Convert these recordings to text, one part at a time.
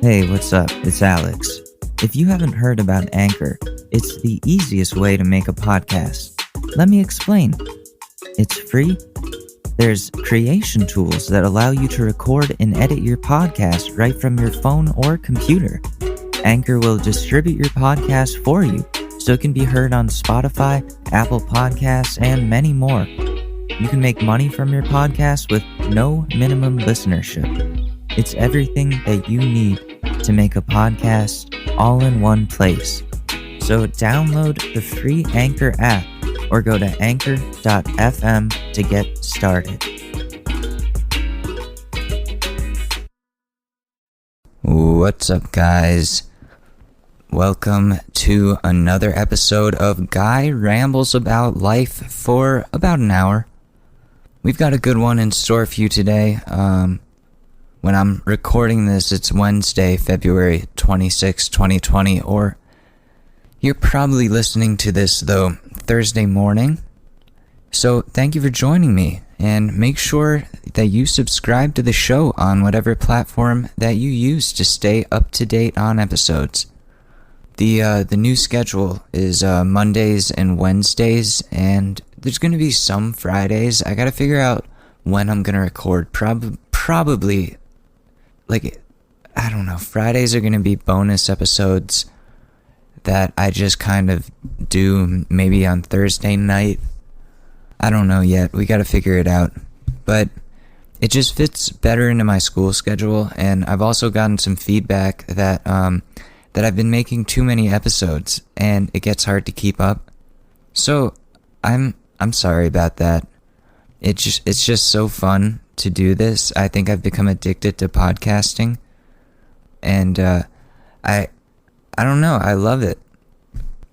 Hey, what's up? It's Alex. If you haven't heard about Anchor, it's the easiest way to make a podcast. Let me explain. It's free. There's creation tools that allow you to record and edit your podcast right from your phone or computer. Anchor will distribute your podcast for you, so it can be heard on Spotify, Apple Podcasts, and many more. You can make money from your podcast with no minimum listenership. It's everything that you need to make a podcast all in one place. So download the free Anchor app or go to anchor.fm to get started. What's up, guys? Welcome to another episode of Guy Rambles About Life for about an hour. We've got a good one in store for you today. When I'm recording this, it's Wednesday, February 26, 2020, or you're probably listening to this, though, Thursday morning. So thank you for joining me, and make sure that you subscribe to the show on whatever platform that you use to stay up to date on episodes. The new schedule is Mondays and Wednesdays, and there's going to be some Fridays. I got to figure out when I'm going to record. Probably, I don't know, Fridays are going to be bonus episodes that I just kind of do maybe on Thursday night. I don't know yet. We got to figure it out. But it just fits better into my school schedule, and I've also gotten some feedback that I've been making too many episodes, and it gets hard to keep up. So I'm sorry about that. It's just so fun to do this. I think I've become addicted to podcasting, and I don't know. I love it.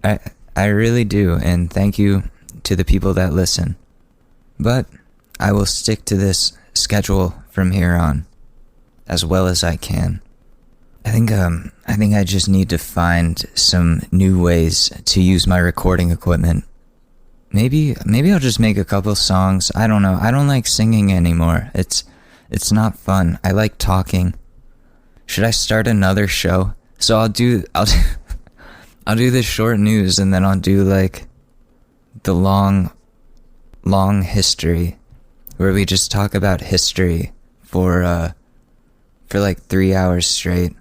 I really do, and thank you to the people that listen. But I will stick to this schedule from here on as well as I can. I think I just need to find some new ways to use my recording equipment. Maybe I'll just make a couple songs. I don't know. I don't like singing anymore. It's not fun. I like talking. Should I start another show? So I'll do the short news, and then I'll do like the long history, where we just talk about history for like 3 hours straight.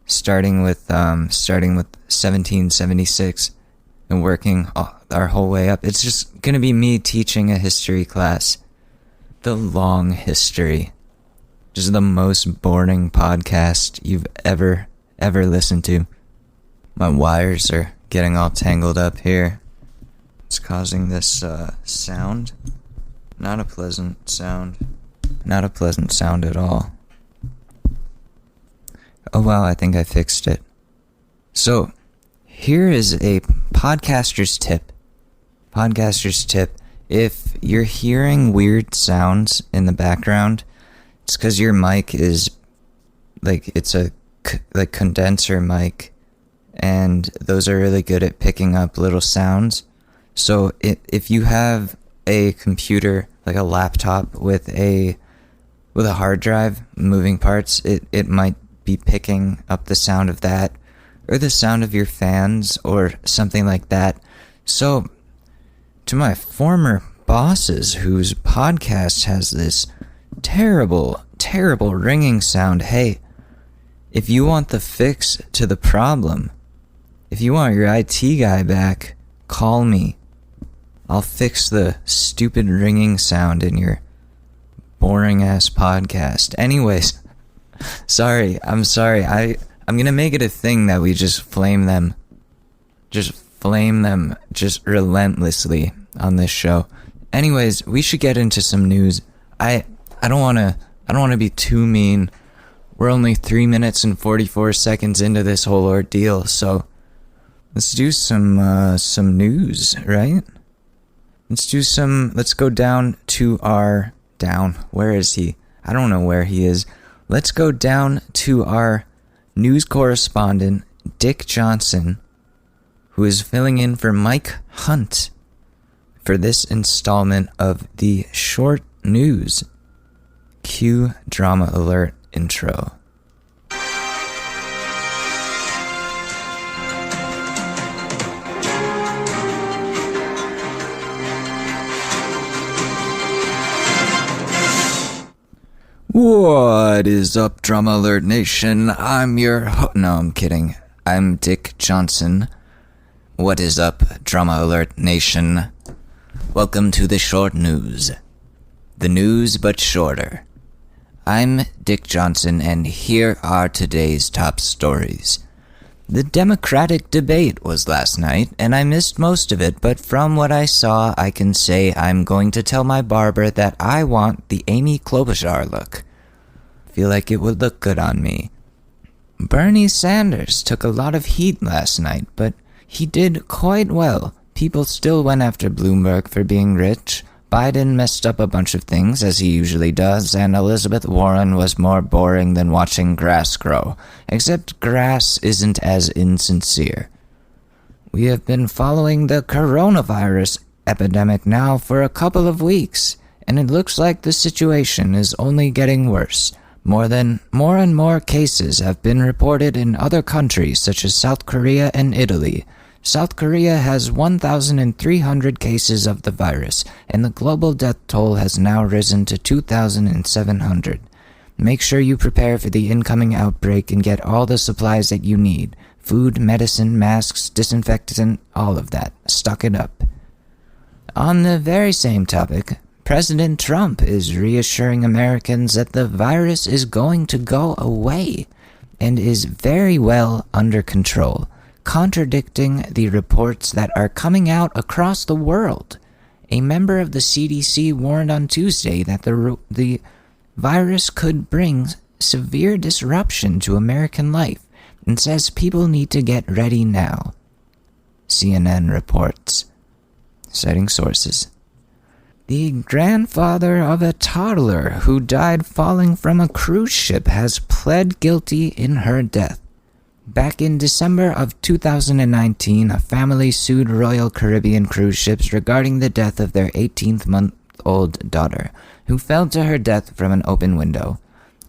Starting with 1776 and working our whole way up. It's just going to be me teaching a history class. The long history. Just the most boring podcast you've ever listened to. My wires are getting all tangled up here. It's causing this sound. Not a pleasant sound. Not a pleasant sound at all. Oh wow, I think I fixed it. So, here is a podcaster's tip. Podcaster's tip. If you're hearing weird sounds in the background, it's because your mic is, it's a condenser mic, and those are really good at picking up little sounds. So, if you have a computer, like a laptop with a hard drive, moving parts, it might be picking up the sound of that, or the sound of your fans, or something like that. So, to my former bosses whose podcast has this terrible ringing sound, hey, if you want the fix to the problem, if you want your IT guy back, call me. I'll fix the stupid ringing sound in your boring ass podcast. Anyways, I'm sorry. I'm gonna make it a thing that we just flame them relentlessly on this show. Anyways, we should get into some news. I don't wanna be too mean. We're only 3 minutes and 44 seconds into this whole ordeal, so let's do some news, right? Let's go down to where is he? I don't know where he is. Let's go down to our news correspondent, Dick Johnson, who is filling in for Mike Hunt for this installment of the short news. Cue drama alert intro. What is up, Drama Alert Nation? I'm your no, I'm kidding. I'm Dick Johnson. What is up, Drama Alert Nation? Welcome to the short news. The news, but shorter. I'm Dick Johnson, and here are today's top stories. The Democratic debate was last night, and I missed most of it, but from what I saw, I can say I'm going to tell my barber that I want the Amy Klobuchar look. Feel like it would look good on me. Bernie Sanders took a lot of heat last night, but he did quite well. People still went after Bloomberg for being rich. Biden messed up a bunch of things, as he usually does, and Elizabeth Warren was more boring than watching grass grow, except grass isn't as insincere. We have been following the coronavirus epidemic now for a couple of weeks, and it looks like the situation is only getting worse. More and more cases have been reported in other countries such as South Korea and Italy. South Korea has 1,300 cases of the virus, and the global death toll has now risen to 2,700. Make sure you prepare for the incoming outbreak and get all the supplies that you need. Food, medicine, masks, disinfectant, all of that. Stock it up. On the very same topic, President Trump is reassuring Americans that the virus is going to go away and is very well under control, contradicting the reports that are coming out across the world. A member of the CDC warned on Tuesday that the virus could bring severe disruption to American life and says people need to get ready now. CNN reports, citing sources. The grandfather of a toddler who died falling from a cruise ship has pled guilty in her death. Back in December of 2019, a family sued Royal Caribbean Cruise Ships regarding the death of their 18-month-old daughter, who fell to her death from an open window.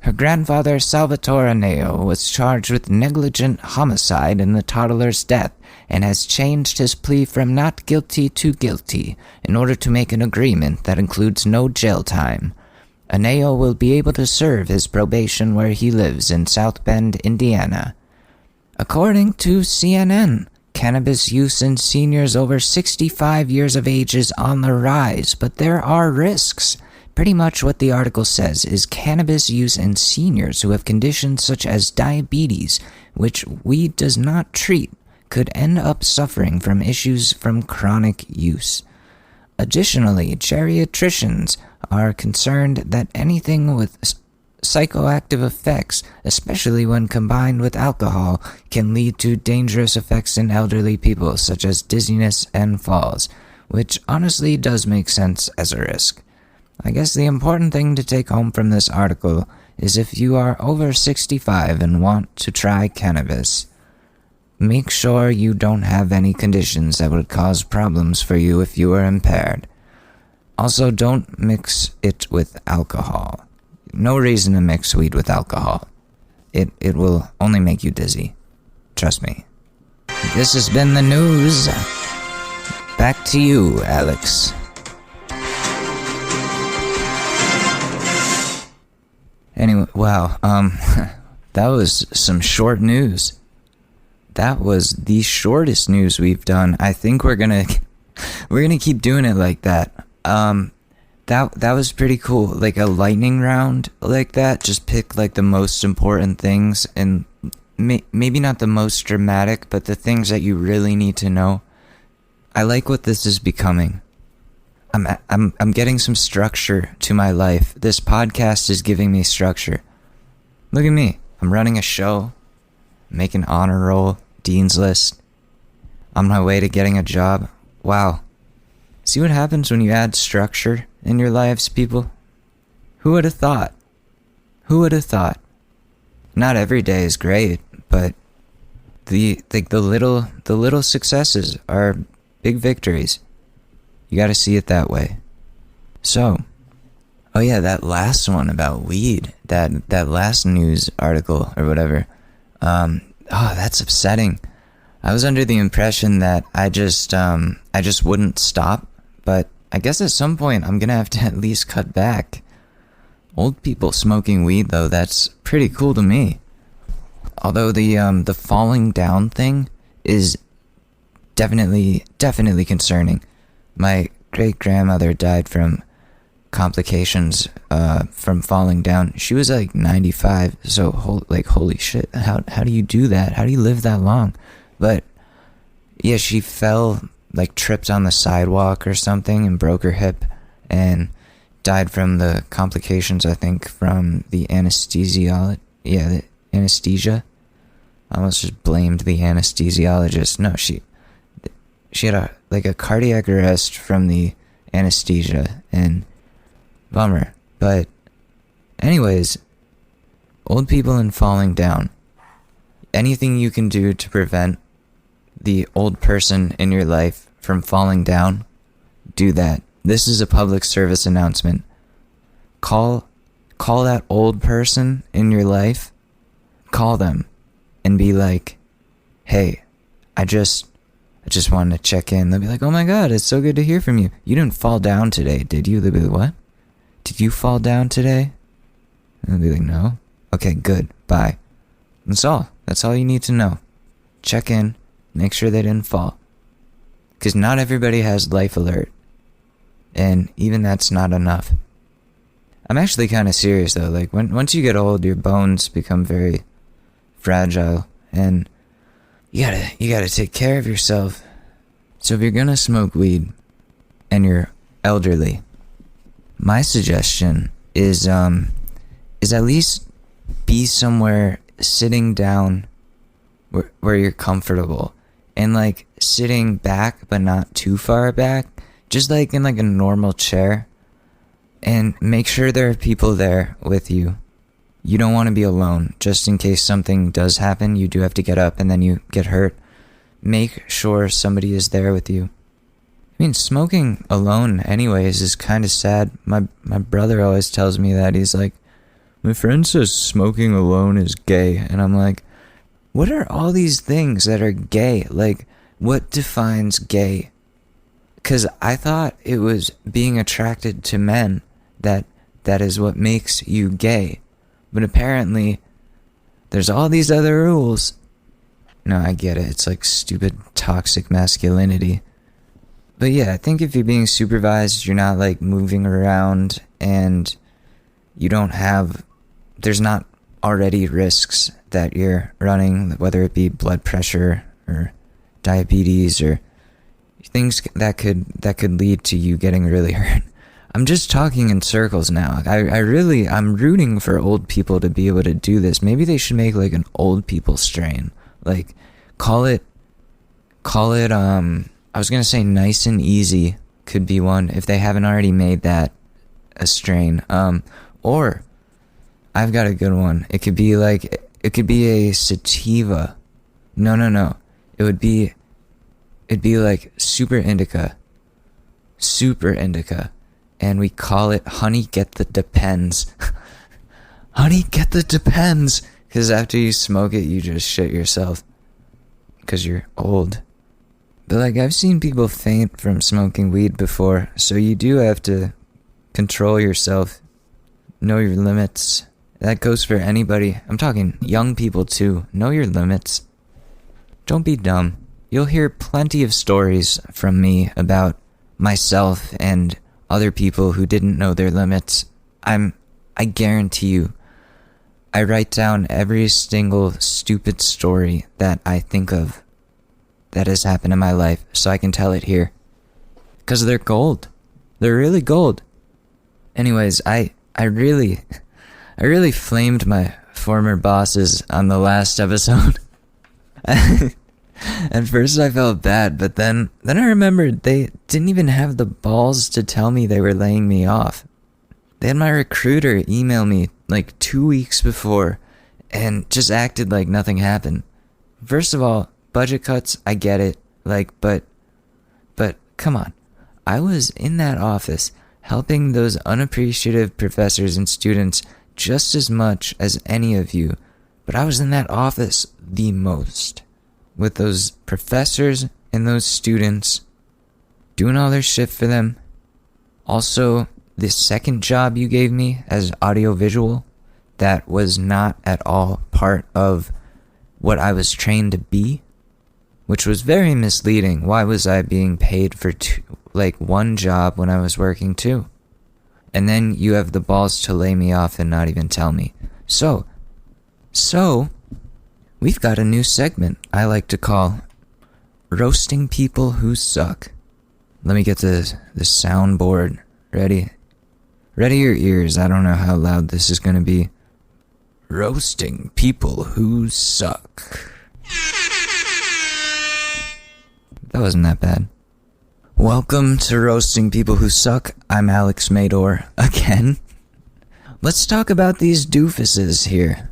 Her grandfather, Salvatore Aneo, was charged with negligent homicide in the toddler's death and has changed his plea from not guilty to guilty in order to make an agreement that includes no jail time. Aneo will be able to serve his probation where he lives in South Bend, Indiana. According to CNN, cannabis use in seniors over 65 years of age is on the rise, but there are risks. Pretty much what the article says is cannabis use in seniors who have conditions such as diabetes, which weed does not treat, could end up suffering from issues from chronic use. Additionally, geriatricians are concerned that anything with psychoactive effects, especially when combined with alcohol, can lead to dangerous effects in elderly people such as dizziness and falls, which honestly does make sense as a risk. I guess the important thing to take home from this article is if you are over 65 and want to try cannabis, make sure you don't have any conditions that would cause problems for you if you are impaired. Also, don't mix it with alcohol. No reason to mix weed with alcohol. It will only make you dizzy. Trust me. This has been the news. Back to you, Alex. Anyway, wow, that was some short news. That was the shortest news we've done. I think we're gonna keep doing it like that. That was pretty cool. Like a lightning round like that. Just pick like the most important things and maybe not the most dramatic, but the things that you really need to know. I like what this is becoming. I'm getting some structure to my life. This podcast is giving me structure. Look at me. I'm running a show, making honor roll, dean's list, on my way to getting a job. Wow. See what happens when you add structure in your lives, people? Who would have thought? Who would have thought? Not every day is great, but the little successes are big victories. You gotta see it that way. So, oh yeah, that last one about weed, that last news article or whatever, that's upsetting. I was under the impression that I just wouldn't stop, but I guess at some point I'm gonna have to at least cut back. Old people smoking weed, though, that's pretty cool to me. Although the falling down thing is definitely concerning. My great-grandmother died from complications from falling down. She was like 95, so holy shit, how do you do that? How do you live that long? But yeah, she fell, like tripped on the sidewalk or something and broke her hip and died from the complications, I think, from the anesthesia. I almost just blamed the anesthesiologist. No, she had a cardiac arrest from the anesthesia, and bummer. But anyways, old people and falling down. Anything you can do to prevent the old person in your life from falling down, do that. This is a public service announcement. Call that old person in your life. Call them and be like, "Hey, I just wanted to check in." They'll be like, "Oh my God, it's so good to hear from you. You didn't fall down today, did you?" They'll be like, "What? Did you fall down today?" And they'll be like, "No." "Okay, good. Bye." That's all. That's all you need to know. Check in. Make sure they didn't fall. Because not everybody has Life Alert. And even that's not enough. I'm actually kind of serious though. Like once you get old, your bones become very fragile, and you gotta take care of yourself. So if you're gonna smoke weed and you're elderly, my suggestion is at least be somewhere sitting down where you're comfortable, and like sitting back but not too far back, just like in like a normal chair, and make sure there are people there with you. You don't want to be alone, just in case something does happen. You do have to get up and then you get hurt. Make sure somebody is there with you. I mean, smoking alone anyways is kind of sad. My brother always tells me that. He's like, "My friend says smoking alone is gay." And I'm like, what are all these things that are gay? Like, what defines gay? Because I thought it was being attracted to men that is what makes you gay. But apparently, there's all these other rules. No, I get it. It's like stupid toxic masculinity. But yeah, I think if you're being supervised, you're not like moving around, and you don't have, there's not already risks that you're running, whether it be blood pressure or diabetes or things that could lead to you getting really hurt. I'm just talking in circles now. I'm rooting for old people to be able to do this. Maybe they should make like an old people strain. Like call it I was going to say Nice and Easy could be one if they haven't already made that a strain. Or I've got a good one. It could be a sativa. No. It'd be like Super Indica. And we call it Honey Get the Depends. Honey Get the Depends. Because after you smoke it, you just shit yourself. Because you're old. But like, I've seen people faint from smoking weed before. So you do have to control yourself. Know your limits. That goes for anybody. I'm talking young people too. Know your limits. Don't be dumb. You'll hear plenty of stories from me about myself and other people who didn't know their limits. I guarantee you, I write down every single stupid story that I think of that has happened in my life so I can tell it here. 'Cause they're gold. They're really gold. Anyways, I really flamed my former bosses on the last episode. At first I felt bad, but then I remembered they didn't even have the balls to tell me they were laying me off. They had my recruiter email me like 2 weeks before and just acted like nothing happened. First of all, budget cuts, I get it. Like, but come on. I was in that office helping those unappreciative professors and students just as much as any of you, but I was in that office the most. With those professors and those students, doing all their shit for them. Also, the second job you gave me as audiovisual, that was not at all part of what I was trained to be, which was very misleading. Why was I being paid for one job when I was working two? And then you have the balls to lay me off and not even tell me. So, we've got a new segment I like to call Roasting People Who Suck. Let me get the soundboard ready. Ready your ears. I don't know how loud this is going to be. Roasting People Who Suck. That wasn't that bad. Welcome to Roasting People Who Suck. I'm Alex Mador again. Let's talk about these doofuses here.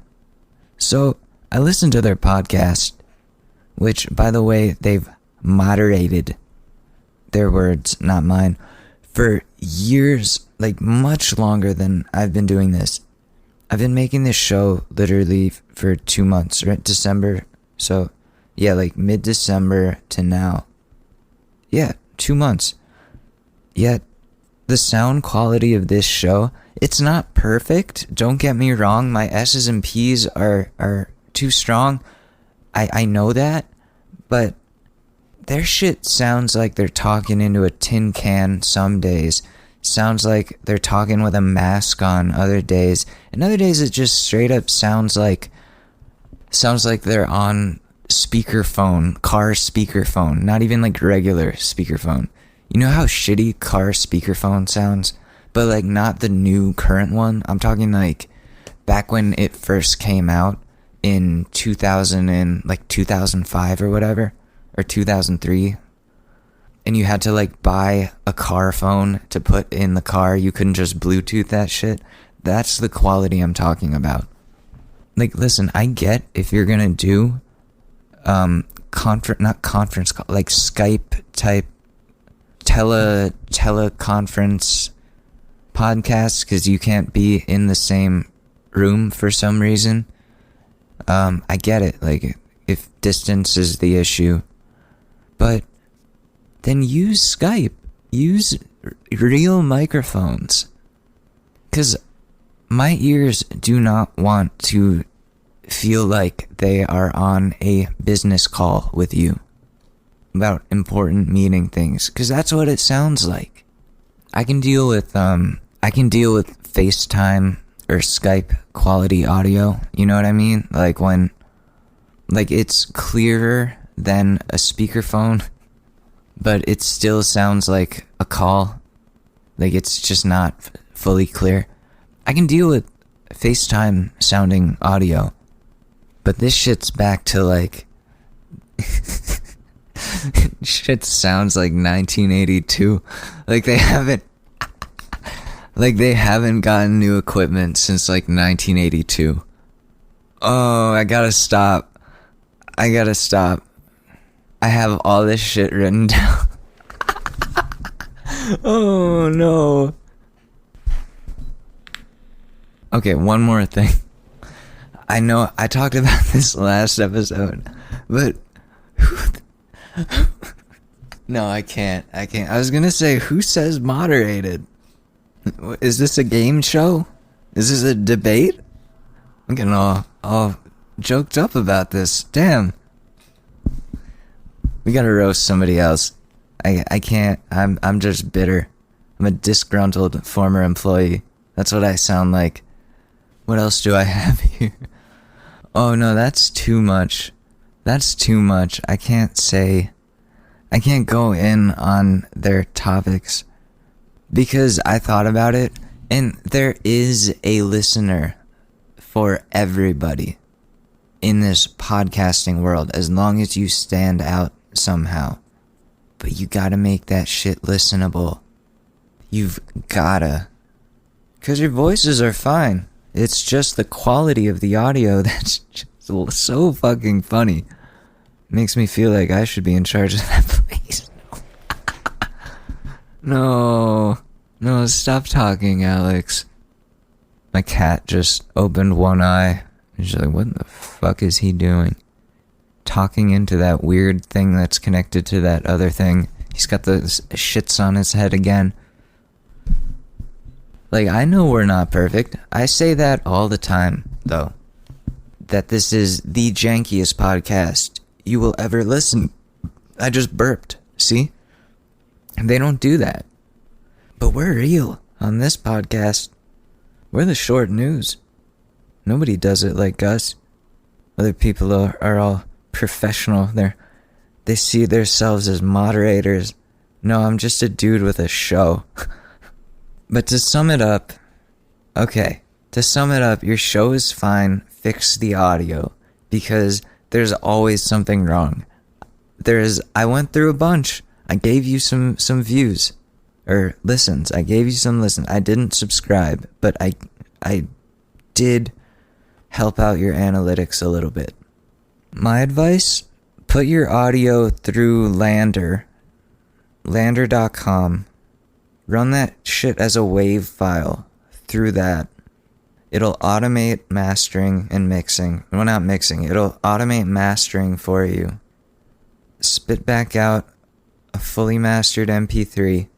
So, I listened to their podcast, which, by the way, they've moderated, their words, not mine, for years, like much longer than I've been doing this. I've been making this show literally for 2 months, right? December. So, yeah, like mid-December to now. Yeah, 2 months. Yet, the sound quality of this show, it's not perfect. Don't get me wrong. My S's and P's are too strong. I know that. But their shit sounds like they're talking into a tin can some days. Sounds like they're talking with a mask on other days. And other days it just straight up sounds like they're on speakerphone, car speakerphone, not even like regular speakerphone. You know how shitty car speakerphone sounds? But like not the new current one. I'm talking like back when it first came out in 2005 or whatever, or 2003. And you had to like buy a car phone to put in the car. You couldn't just Bluetooth that shit. That's the quality I'm talking about. Like, listen, I get if you're gonna do like Skype type teleconference podcasts, because you can't be in the same room for some reason. I get it, like if distance is the issue, but then use Skype, use real microphones, because my ears do not want to feel like they are on a business call with you about important meeting things, because that's what it sounds like. I can deal with FaceTime or Skype quality audio, you know what I mean? Like when it's clearer than a speakerphone, but it still sounds like a call. Like it's just not fully clear. I can deal with FaceTime sounding audio, but this shit's back to like shit sounds like 1982. Like they haven't gotten new equipment since like 1982. Oh, I gotta stop. I have all this shit written down. Oh no. Okay, one more thing. I know I talked about this last episode, but no, I can't. I was gonna say, who says moderated? Is this a game show? Is this a debate? I'm getting all joked up about this. Damn. We gotta roast somebody else. I can't. I'm just bitter. I'm a disgruntled former employee. That's what I sound like. What else do I have here? Oh no, that's too much. That's too much. I can't go in on their topics because I thought about it, and there is a listener for everybody in this podcasting world as long as you stand out somehow. But you gotta make that shit listenable. You've gotta. 'Cause your voices are fine. It's just the quality of the audio that's just so fucking funny. Makes me feel like I should be in charge of that place. No, stop talking, Alex. My cat just opened one eye. She's like, what the fuck is he doing? Talking into that weird thing that's connected to that other thing. He's got the shits on his head again. Like, I know we're not perfect. I say that all the time, though. That this is the jankiest podcast you will ever listen. I just burped. See? They don't do that. But we're real on this podcast. We're the short news. Nobody does it like us. Other people are all professional. They see themselves as moderators. No, I'm just a dude with a show. But to sum it up, your show is fine. Fix the audio, because there's always something wrong. I went through a bunch. I gave you some views or listens. I gave you some listens. I didn't subscribe, but I did help out your analytics a little bit. My advice, put your audio through lander.com. Run that shit as a WAV file through that. It'll automate mastering and mixing. Well, not mixing. It'll automate mastering for you. Spit back out a fully mastered MP3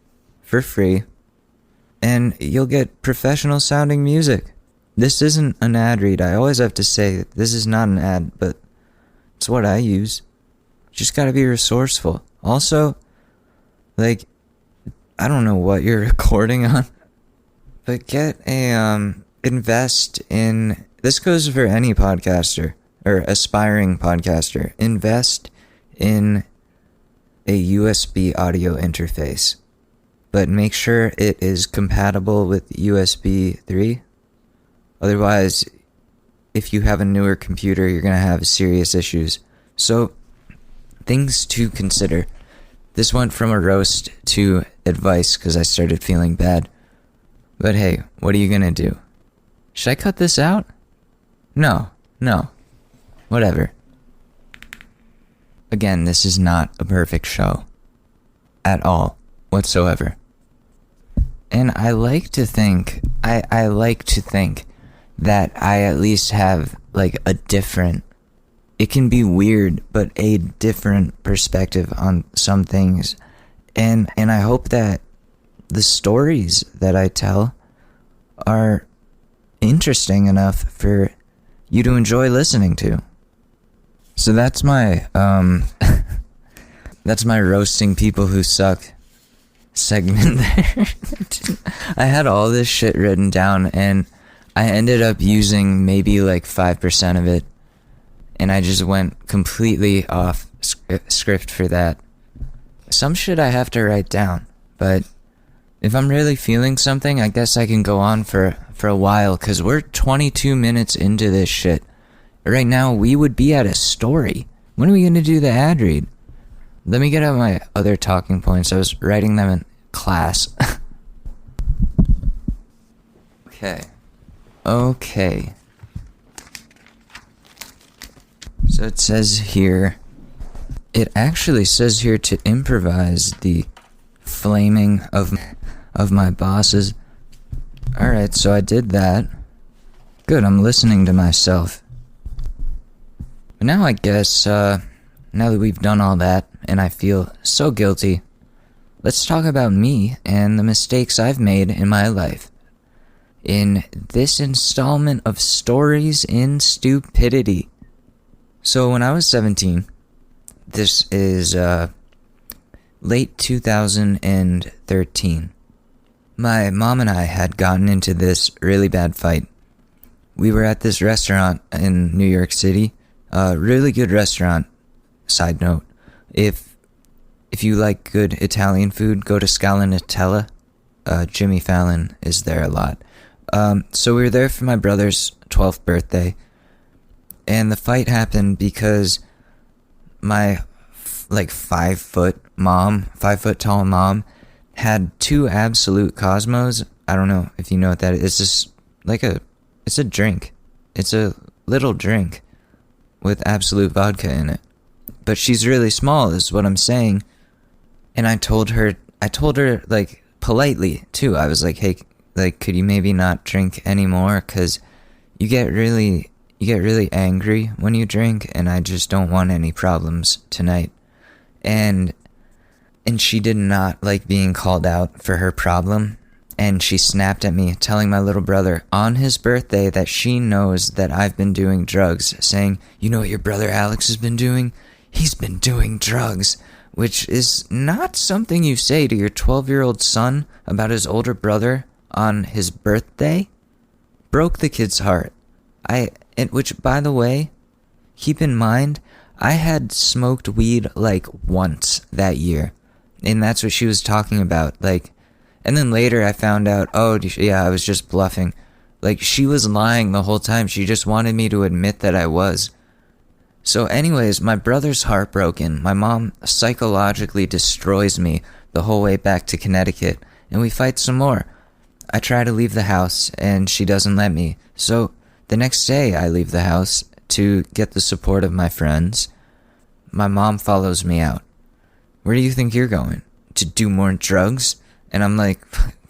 for free, and you'll get professional sounding music. This isn't an ad read. I always have to say this is not an ad, but it's what I use. Just gotta be resourceful. Also, like, I don't know what you're recording on, but get a, invest in, this goes for any podcaster, or aspiring podcaster, invest in a USB audio interface, but make sure it is compatible with USB 3. Otherwise, if you have a newer computer, you're going to have serious issues. So, things to consider. This went from a roast to advice because I started feeling bad. But hey, what are you going to do? Should I cut this out? No. Whatever. Again, this is not a perfect show. At all. Whatsoever. And I like to think that I at least have like a different, it can be weird, but a different perspective on some things. And I hope that the stories that I tell are interesting enough for you to enjoy listening to. So that's my that's my roasting people who suck segment there. I had all this shit written down, and I ended up using maybe like 5% of it, and I just went completely off script for that. Some shit I have to write down, but if I'm really feeling something, I guess I can go on for a while, because we're 22 minutes into this shit. Right now, we would be at a story. When are we going to do the ad read? Let me get out my other talking points. I was writing them in class. Okay. So it says here, it actually says here to improvise the flaming of my bosses. Alright, so I did that. Good, I'm listening to myself. But now I guess, now that we've done all that, and I feel so guilty, let's talk about me and the mistakes I've made in my life. In this installment of Stories in Stupidity. So when I was 17, this is, late 2013. My mom and I had gotten into this really bad fight. We were at this restaurant in New York City. Really good restaurant. Side note, if you like good Italian food, go to Scala Nutella. Jimmy Fallon is there a lot. So we were there for my brother's 12th birthday. And the fight happened because my 5 foot tall mom had 2 Absolute Cosmos. I don't know if you know what that is. It's just it's a drink. It's a little drink with Absolute vodka in it. But she's really small is what I'm saying. And I told her like politely too. I was like, hey, like, could you maybe not drink anymore? 'Cause you get really angry when you drink, and I just don't want any problems tonight. And she did not like being called out for her problem. and she snapped at me, telling my little brother on his birthday that she knows that I've been doing drugs, saying, "You know what your brother Alex has been doing? He's been doing drugs," which is not something you say to your 12-year-old son about his older brother on his birthday. Broke the kid's heart. Which, by the way, keep in mind, I had smoked weed like once that year, and that's what she was talking about. Like, and then later I found out, oh yeah, I was just bluffing. Like, she was lying the whole time. She just wanted me to admit that I was. So anyways, my brother's heartbroken. My mom psychologically destroys me the whole way back to Connecticut, and we fight some more. I try to leave the house, and she doesn't let me. So the next day I leave the house to get the support of my friends. My mom follows me out. "Where do you think you're going? To do more drugs?" And I'm like,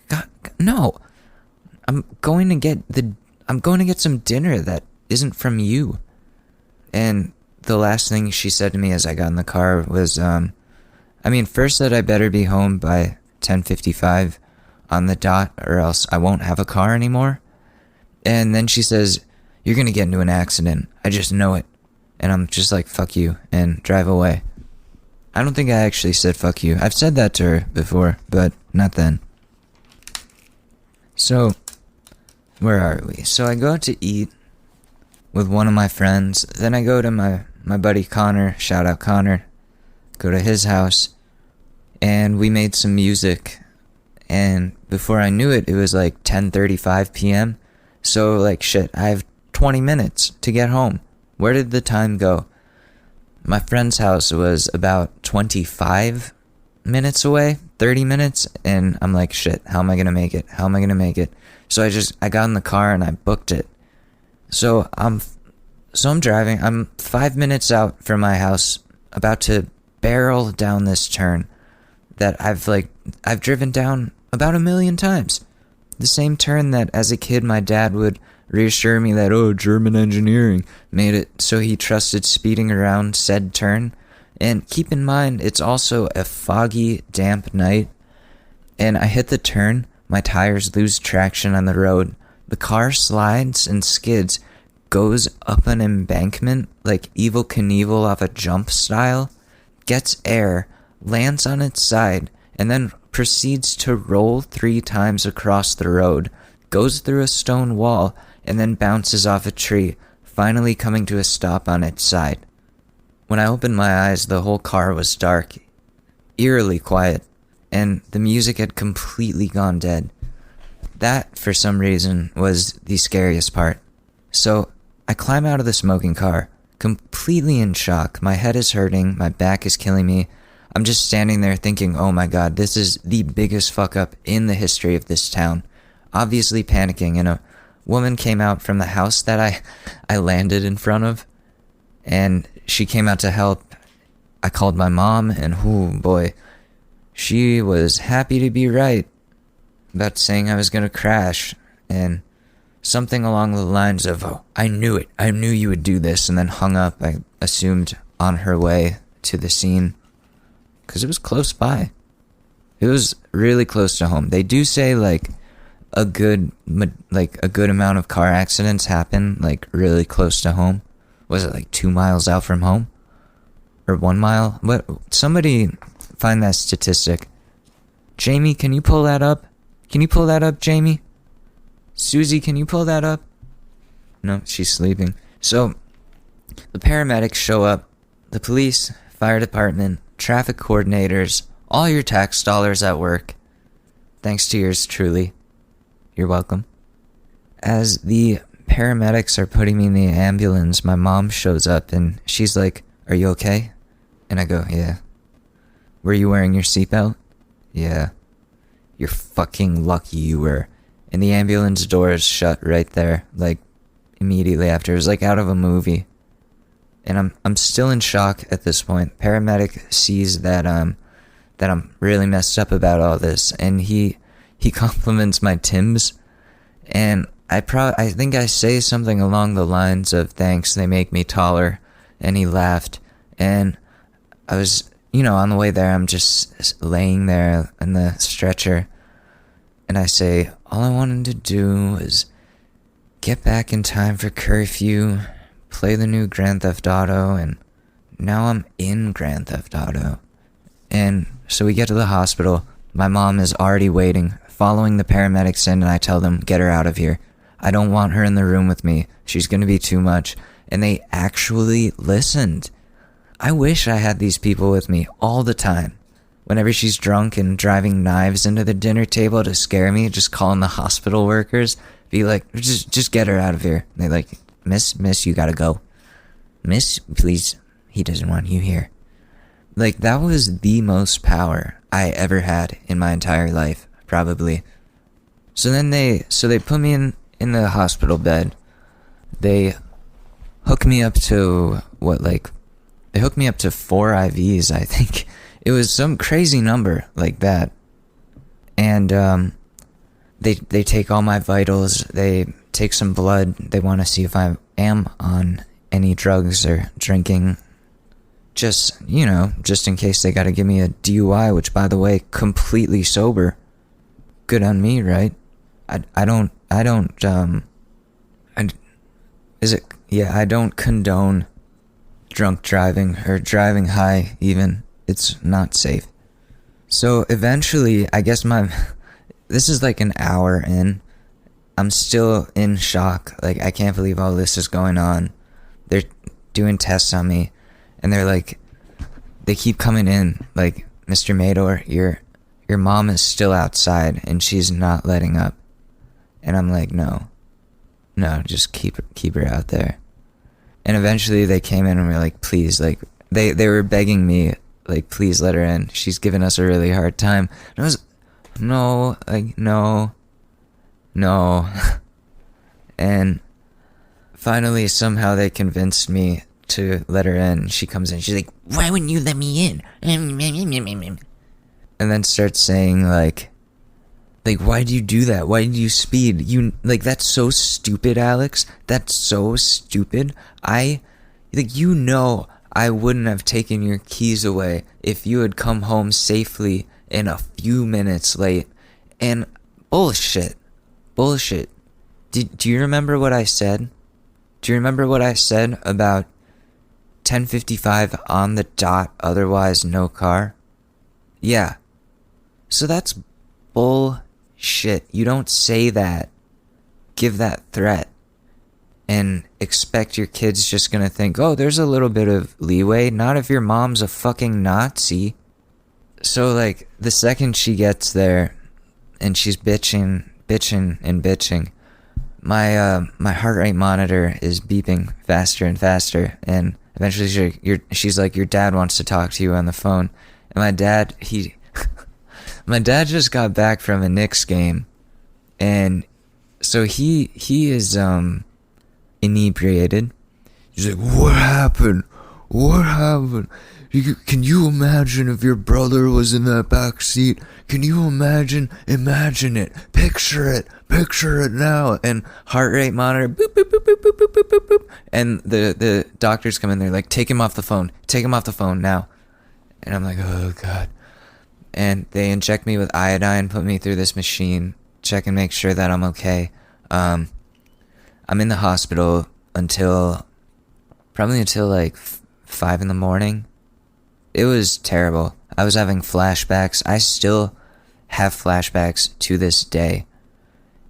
"God, no. I'm going to get some dinner that isn't from you." And the last thing she said to me as I got in the car was, first that I better be home by 10:55 on the dot, or else I won't have a car anymore. And then she says, "You're going to get into an accident. I just know it." And I'm just like, "Fuck you," and drive away. I don't think I actually said "fuck you." I've said that to her before, but not then. So, where are we? So I go out to eat with one of my friends. Then I go to my buddy Connor, shout out Connor, go to his house, and we made some music. And before I knew it, it was like 10:35 p.m. So like, shit, I have 20 minutes to get home. Where did the time go? My friend's house was about 25 minutes away, 30 minutes, and I'm like, shit, how am I gonna make it? How am I gonna make it? So I got in the car and I booked it. So I'm driving. I'm 5 minutes out from my house, about to barrel down this turn that I've driven down about 1,000,000 times. The same turn that as a kid my dad would reassure me that, oh, German engineering made it so he trusted speeding around said turn. And keep in mind, it's also a foggy, damp night, and I hit the turn, my tires lose traction on the road, the car slides and skids, goes up an embankment like Evel Knievel off a jump style, gets air, lands on its side, and then proceeds to roll 3 times across the road, goes through a stone wall, and then bounces off a tree, finally coming to a stop on its side. When I opened my eyes, the whole car was dark, eerily quiet, and the music had completely gone dead. That, for some reason, was the scariest part. So, I climb out of the smoking car, completely in shock. My head is hurting, my back is killing me. I'm just standing there thinking, oh my god, this is the biggest fuck up in the history of this town. Obviously panicking, and a woman came out from the house that I landed in front of, and she came out to help. I called my mom, and oh boy, she was happy to be right about saying I was going to crash, and something along the lines of, oh, I knew it, I knew you would do this, and then hung up, I assumed, on her way to the scene, because it was close by. It was really close to home. They do say, like, a good amount of car accidents happen, like, really close to home. Was it, like, 2 miles out from home? Or 1 mile? What? Somebody find that statistic. Jamie, can you pull that up? Can you pull that up, Jamie? Susie, can you pull that up? No, she's sleeping. So, the paramedics show up. The police, fire department, traffic coordinators, all your tax dollars at work. Thanks to yours truly. You're welcome. As the paramedics are putting me in the ambulance, my mom shows up and she's like, "Are you okay?" And I go, "Yeah." "Were you wearing your seatbelt?" "Yeah." "You're fucking lucky you were." And the ambulance doors shut right there, like, immediately after. It was like out of a movie. And I'm still in shock at this point. Paramedic sees that I'm really messed up about all this, and he compliments my Timbs, and I think I say something along the lines of, "Thanks, they make me taller," and he laughed. And I was, on the way there, I'm just laying there in the stretcher, And I say, all I wanted to do was get back in time for curfew, play the new Grand Theft Auto, and now I'm in Grand Theft Auto. And so we get to the hospital. My mom is already waiting, following the paramedics in, and I tell them, get her out of here. I don't want her in the room with me. She's going to be too much. And they actually listened. I wish I had these people with me all the time. Whenever she's drunk and driving knives into the dinner table to scare me, just calling the hospital workers, be like, just get her out of here. And they're like, Miss, you gotta go. Miss, please, he doesn't want you here. Like, that was the most power I ever had in my entire life, probably. So then they put me in the hospital bed. They hook me up to they hooked me up to 4 IVs, I think. It was some crazy number like that. And they take all my vitals, they take some blood, they want to see if I am on any drugs or drinking. Just in case they got to give me a DUI, which, by the way, completely sober. Good on me, right? I don't condone drunk driving or driving high even. It's not safe. So eventually, I guess this is like an hour in. I'm still in shock. Like, I can't believe all this is going on. They're doing tests on me, and they're like, they keep coming in, like, Mr. Mador, your mom is still outside, and she's not letting up. And I'm like, no, just keep her out there. And eventually they came in and were like, please, like, they were begging me, like, please let her in. She's giving us a really hard time. And I was, no. And finally, somehow they convinced me to let her in. She comes in. She's like, why wouldn't you let me in? And then starts saying, like, why do you do that? Why did you speed? That's so stupid, Alex. That's so stupid. I wouldn't have taken your keys away if you had come home safely and a few minutes late. And bullshit. Do you remember what I said? Do you remember what I said about 10:55 on the dot, otherwise no car? Yeah. So that's bullshit. You don't say that, give that threat, and expect your kid's just gonna think, oh, there's a little bit of leeway. Not if your mom's a fucking Nazi. So, like, the second she gets there and she's bitching, my heart rate monitor is beeping faster and faster, and eventually she's like, your dad wants to talk to you on the phone. And my dad just got back from a Knicks game, and so he is inebriated. He's like, what happened? Can you imagine if your brother was in that back seat? Can you imagine it, picture it now. And heart rate monitor, boop, boop, boop, boop, boop, boop, boop, boop, boop. And the doctors come in, they're like, take him off the phone now. And I'm like, oh god. And they inject me with iodine, put me through this machine, check and make sure that I'm okay. I'm in the hospital until like 5 in the morning. It was terrible. I was having flashbacks. I still have flashbacks to this day.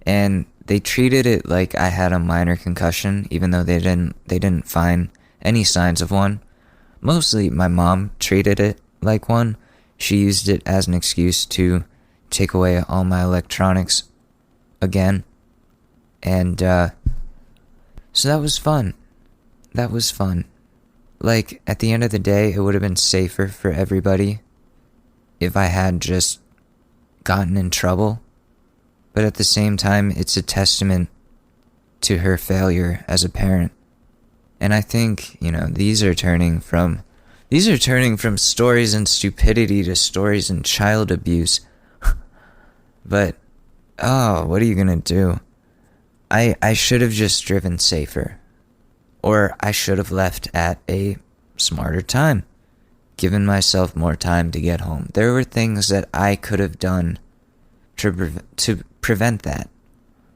And they treated it like I had a minor concussion, even though they didn't find any signs of one. Mostly my mom treated it like one. She used it as an excuse to take away all my electronics again. And so that was fun. Like, at the end of the day, it would have been safer for everybody if I had just gotten in trouble. But at the same time, it's a testament to her failure as a parent. And I think, these are turning from stories and stupidity to stories and child abuse. But, what are you gonna do? I should have just driven safer. Or I should have left at a smarter time, given myself more time to get home. There were things that I could have done to prevent that.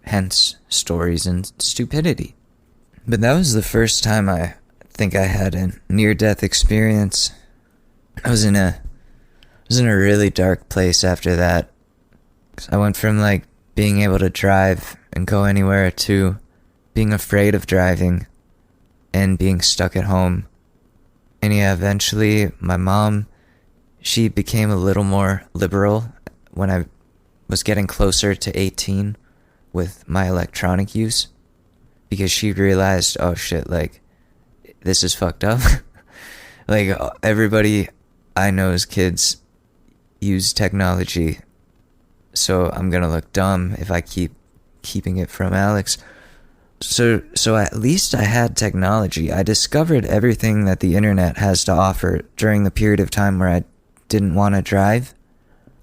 Hence, stories and stupidity. But that was the first time I think I had a near-death experience. I was in a really dark place after that. I went from like being able to drive and go anywhere to being afraid of driving and being stuck at home. And yeah, eventually my mom, she became a little more liberal when I was getting closer to 18 with my electronic use, because she realized, oh shit, like, this is fucked up. Like, everybody I know's kids use technology, so I'm gonna look dumb if I keeping it from Alex. So at least I had technology. I discovered everything that the internet has to offer during the period of time where I didn't want to drive.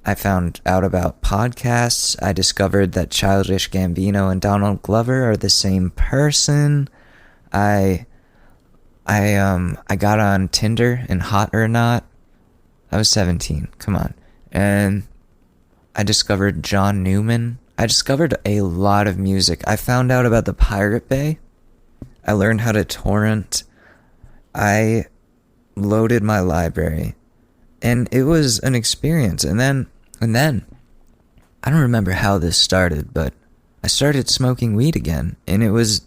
I found out about podcasts. I discovered that Childish Gambino and Donald Glover are the same person. I got on Tinder and Hot or Not. I was 17. Come on. And I discovered John Newman. I discovered a lot of music. I found out about the Pirate Bay. I learned how to torrent. I loaded my library. And it was an experience. And then, I don't remember how this started, but I started smoking weed again. And it was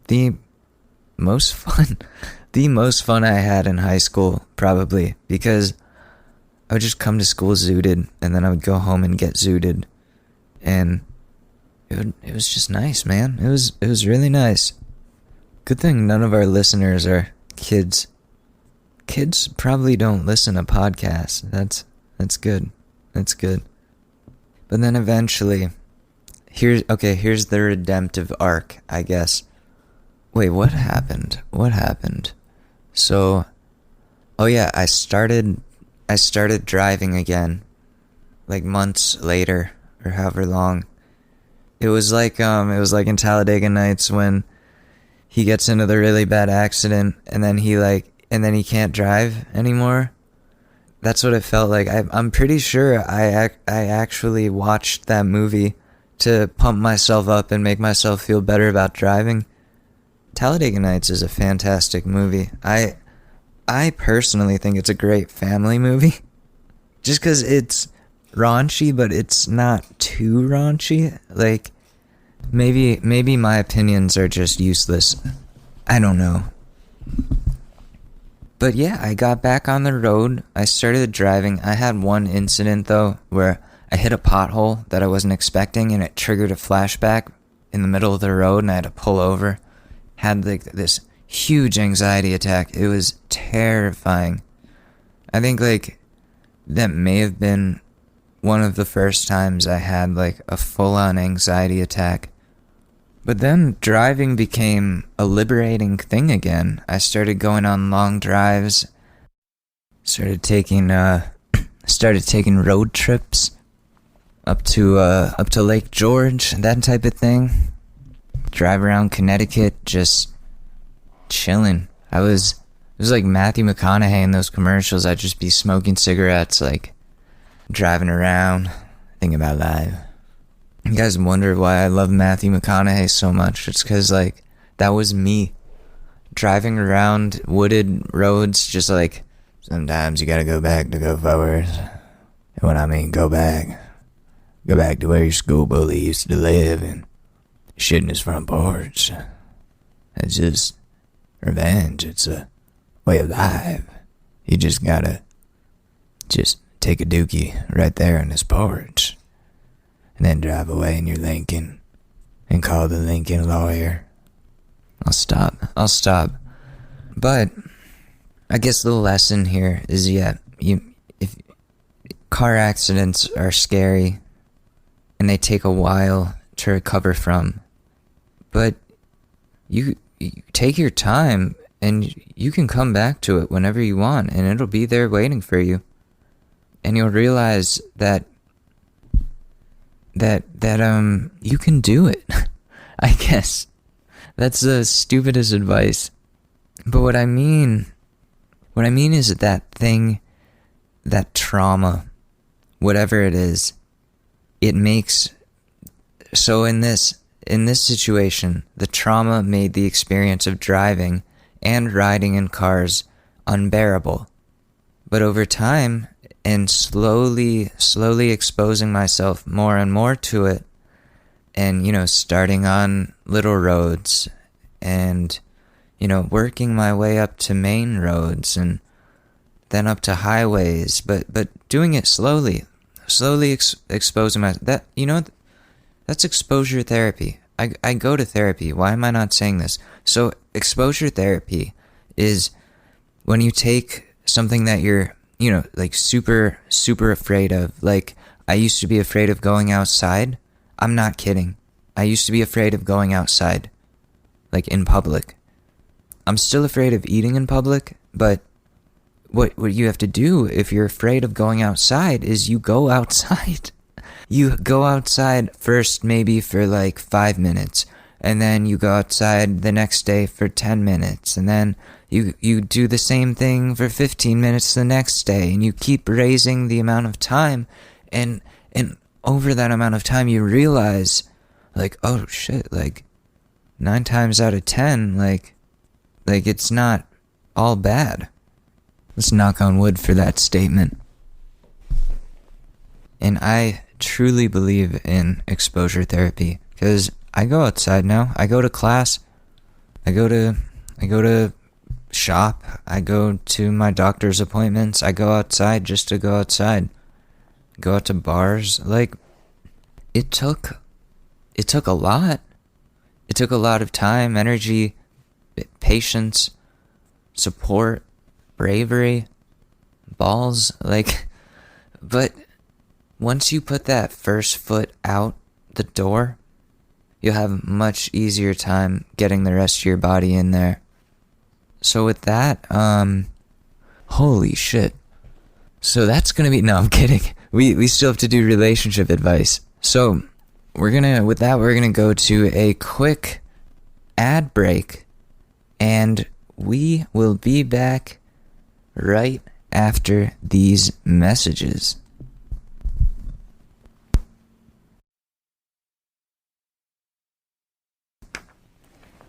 the most fun I had in high school, probably. Because I would just come to school zooted, and then I would go home and get zooted. And it was just nice, man. It was really nice. Good thing none of our listeners are kids. Kids probably don't listen to podcasts. That's good. That's good. But then eventually, here's the redemptive arc, I guess. Wait, what happened? So, oh yeah, I started driving again, like months later, or however long. It was like in Talladega Nights when he gets into the really bad accident and then he can't drive anymore. That's what it felt like. I'm pretty sure I actually watched that movie to pump myself up and make myself feel better about driving. Talladega Nights is a fantastic movie. I personally think it's a great family movie. Just because it's raunchy, but it's not too raunchy. Like, maybe my opinions are just useless. I don't know. But yeah, I got back on the road. I started driving. I had one incident, though, where I hit a pothole that I wasn't expecting, and it triggered a flashback in the middle of the road, and I had to pull over. Had like this huge anxiety attack. It was terrifying. I think like that may have been one of the first times I had like a full-on anxiety attack. But then driving became a liberating thing again. I started going on long drives. Started taking road trips up to Lake George, that type of thing. Drive around Connecticut, just chilling. It was like Matthew McConaughey in those commercials. I'd just be smoking cigarettes, like driving around, thinking about life. You guys wonder why I love Matthew McConaughey so much. It's because, like, that was me. Driving around wooded roads, just like, sometimes you gotta go back to go forward. And when I mean go back to where your school bully used to live and shit in his front porch. It's just revenge. It's a way of life. You just gotta take a dookie right there on his porch. And then drive away in your Lincoln and call the Lincoln lawyer. I'll stop. But I guess the lesson here is, if car accidents are scary and they take a while to recover from, but you take your time and you can come back to it whenever you want, and it'll be there waiting for you. And you'll realize that you can do it. I guess that's the stupidest advice, but what I mean is that thing, that trauma, whatever it is, it makes, so in this situation, the trauma made the experience of driving and riding in cars unbearable. But over time, and slowly exposing myself more and more to it, and, starting on little roads and, working my way up to main roads and then up to highways, but doing it slowly exposing myself. That's exposure therapy. I go to therapy. Why am I not saying this? So exposure therapy is when you take something that you're, like super afraid of. Like, I used to be afraid of going outside. I'm not kidding. I used to be afraid of going outside, like in public. I'm still afraid of eating in public, but what you have to do if you're afraid of going outside is you go outside. You go outside first maybe for like 5 minutes, and then you go outside the next day for 10 minutes, and then you do the same thing for 15 minutes the next day, and you keep raising the amount of time, and over that amount of time you realize, like, oh shit, like 9 times out of 10, like it's not all bad. Let's knock on wood for that statement. And I truly believe in exposure therapy because I go outside now. I go to class. I go to shop. I go to my doctor's appointments. I go outside just to go outside. Go out to bars. Like, it took a lot. It took a lot of time, energy, patience, support, bravery, balls, but once you put that first foot out the door, you'll have much easier time getting the rest of your body in there. So with that, holy shit. So that's gonna be, no, I'm kidding. We still have to do relationship advice. So we're gonna go to a quick ad break, and we will be back right after these messages.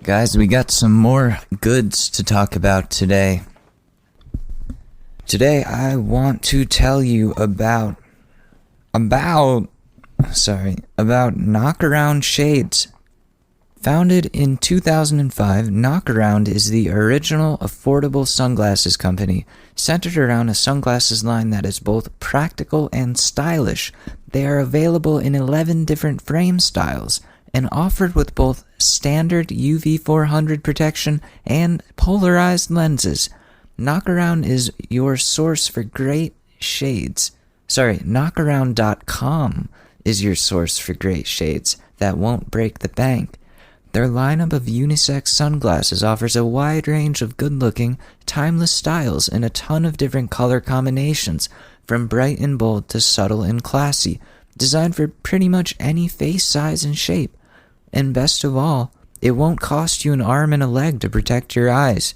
Guys, we got some more goods to talk about today. Today I want to tell you about Knockaround Shades. Founded in 2005, Knockaround is the original affordable sunglasses company, centered around a sunglasses line that is both practical and stylish. They are available in 11 different frame styles and offered with both standard UV 400 protection and polarized lenses. Knockaround is your source for great shades. Knockaround.com is your source for great shades that won't break the bank. Their lineup of unisex sunglasses offers a wide range of good-looking, timeless styles in a ton of different color combinations, from bright and bold to subtle and classy, designed for pretty much any face size and shape. And best of all, it won't cost you an arm and a leg to protect your eyes.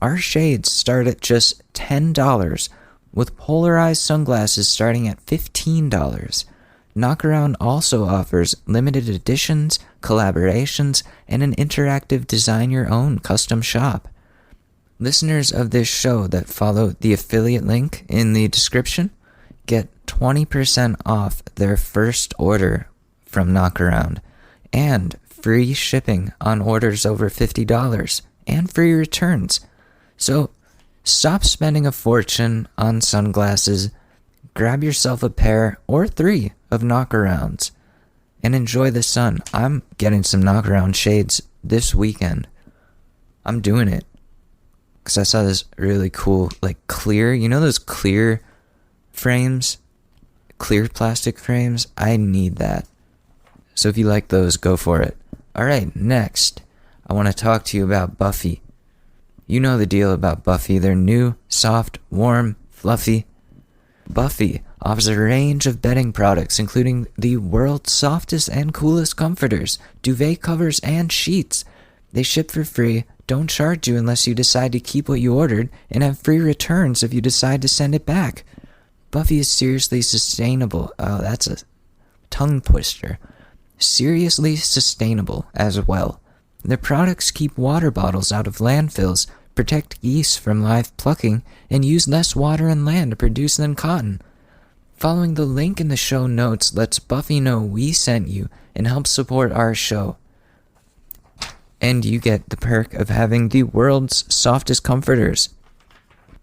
Our shades start at just $10, with polarized sunglasses starting at $15. Knockaround also offers limited editions, collaborations, and an interactive design-your-own custom shop. Listeners of this show that follow the affiliate link in the description get 20% off their first order from Knockaround, and free shipping on orders over $50, and free returns. So stop spending a fortune on sunglasses, grab yourself a pair or 3 of Knockarounds, and enjoy the sun. I'm getting some Knockaround shades this weekend. I'm doing it because I saw this really cool, clear, those clear frames, clear plastic frames? I need that. So if you like those, go for it. Alright, next, I want to talk to you about Buffy. You know the deal about Buffy. They're new, soft, warm, fluffy. Buffy offers a range of bedding products, including the world's softest and coolest comforters, duvet covers, and sheets. They ship for free, don't charge you unless you decide to keep what you ordered, and have free returns if you decide to send it back. Buffy is seriously sustainable. Oh, that's tongue twister. Seriously sustainable as well. Their products keep water bottles out of landfills, protect geese from live plucking, and use less water and land to produce than cotton. Following the link in the show notes lets Buffy know we sent you and helps support our show. And you get the perk of having the world's softest comforters.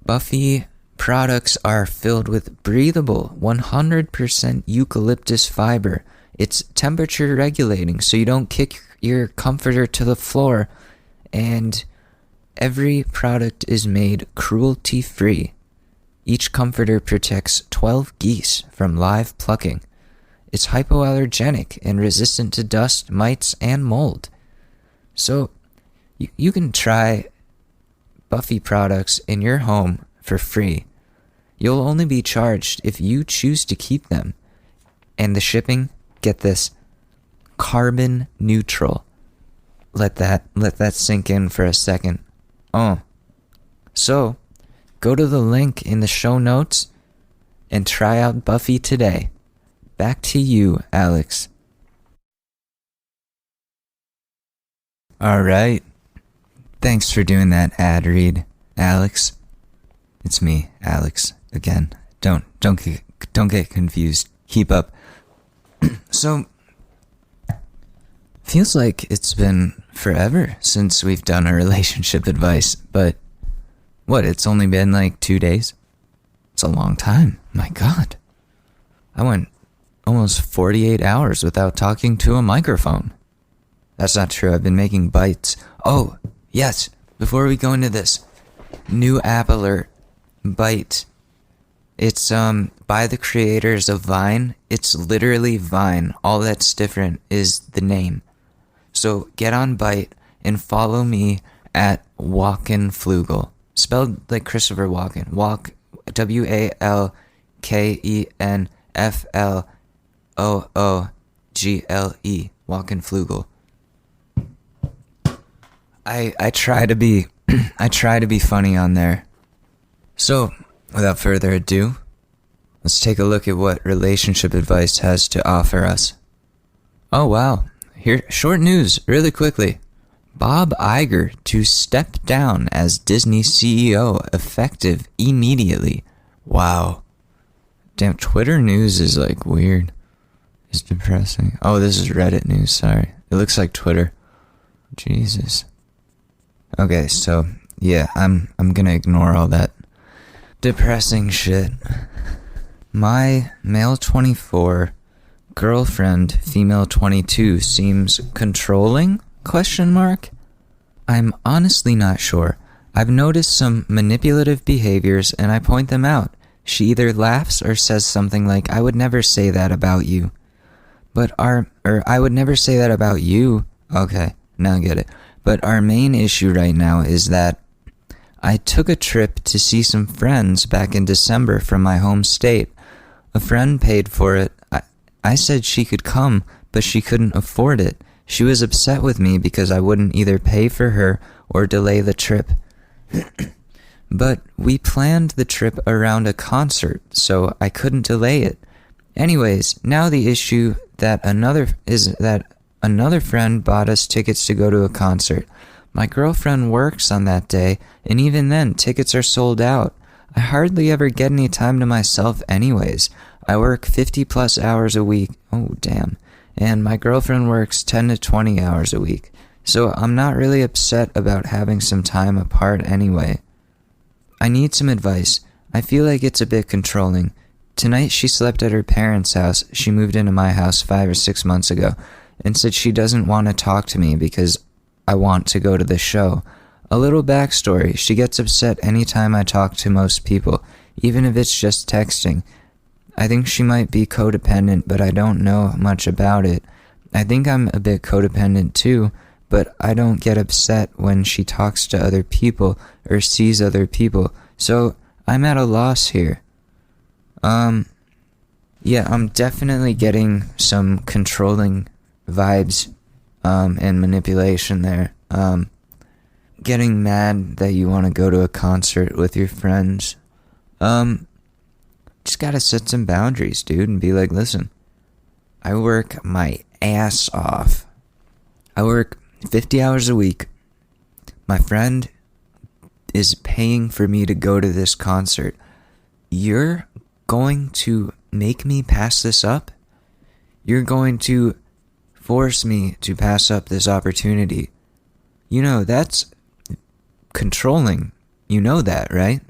Buffy products are filled with breathable 100% eucalyptus fiber. It's temperature regulating so you don't kick your comforter to the floor. And every product is made cruelty-free. Each comforter protects 12 geese from live plucking. It's hypoallergenic and resistant to dust, mites, and mold. So you can try Buffy products in your home for free. You'll only be charged if you choose to keep them. And the shipping, get this, carbon neutral. Let that sink in for a second. So go to the link in the show notes and try out Buffy today. Back to you, Alex. All right. Thanks for doing that ad read, Alex. It's me, Alex, again. Don't get confused. Keep up. So, feels like it's been forever since we've done a relationship advice, but it's only been like 2 days? It's a long time. My God. I went almost 48 hours without talking to a microphone. That's not true. I've been making bites. Oh, yes. Before we go into this, new app alert. Bite. It's by the creators of Vine. It's literally Vine. All that's different is the name. So get on Bite and follow me at Walkenflugel. Spelled like Christopher Walken. Walk, WALKENFLOOGLE. Walkenflugel. I try to be funny on there. So, without further ado, let's take a look at what relationship advice has to offer us. Oh wow, here, short news, really quickly. Bob Iger to step down as Disney CEO effective immediately. Wow. Damn, Twitter news is like weird. It's depressing. Oh, this is Reddit news, sorry. It looks like Twitter. Jesus. Okay, so yeah, I'm gonna ignore all that depressing shit. My male 24 girlfriend, female 22, seems controlling? ? I'm honestly not sure. I've noticed some manipulative behaviors and I point them out. She either laughs or says something like, I would never say that about you. I would never say that about you. Okay, now I get it. But our main issue right now is that I took a trip to see some friends back in December from my home state. A friend paid for it. I said she could come, but she couldn't afford it. She was upset with me because I wouldn't either pay for her or delay the trip. But we planned the trip around a concert, so I couldn't delay it. Anyways, now the issue that another friend bought us tickets to go to a concert. My girlfriend works on that day, and even then, tickets are sold out. I hardly ever get any time to myself anyways. I work 50 plus hours a week. Oh, damn. And my girlfriend works 10 to 20 hours a week. So I'm not really upset about having some time apart anyway. I need some advice. I feel like it's a bit controlling. Tonight she slept at her parents' house. She moved into my house 5 or 6 months ago and said she doesn't want to talk to me because I want to go to the show. A little backstory. She gets upset anytime I talk to most people, even if it's just texting. I think she might be codependent, but I don't know much about it. I think I'm a bit codependent too, but I don't get upset when she talks to other people or sees other people, so I'm at a loss here. Yeah, I'm definitely getting some controlling vibes, and manipulation there. Getting mad that you want to go to a concert with your friends. Just gotta set some boundaries, dude, and be like, listen, I work my ass off. I work 50 hours a week. My friend is paying for me to go to this concert. You're going to make me pass this up? You're going to force me to pass up this opportunity. You know, that's controlling. You know that, right?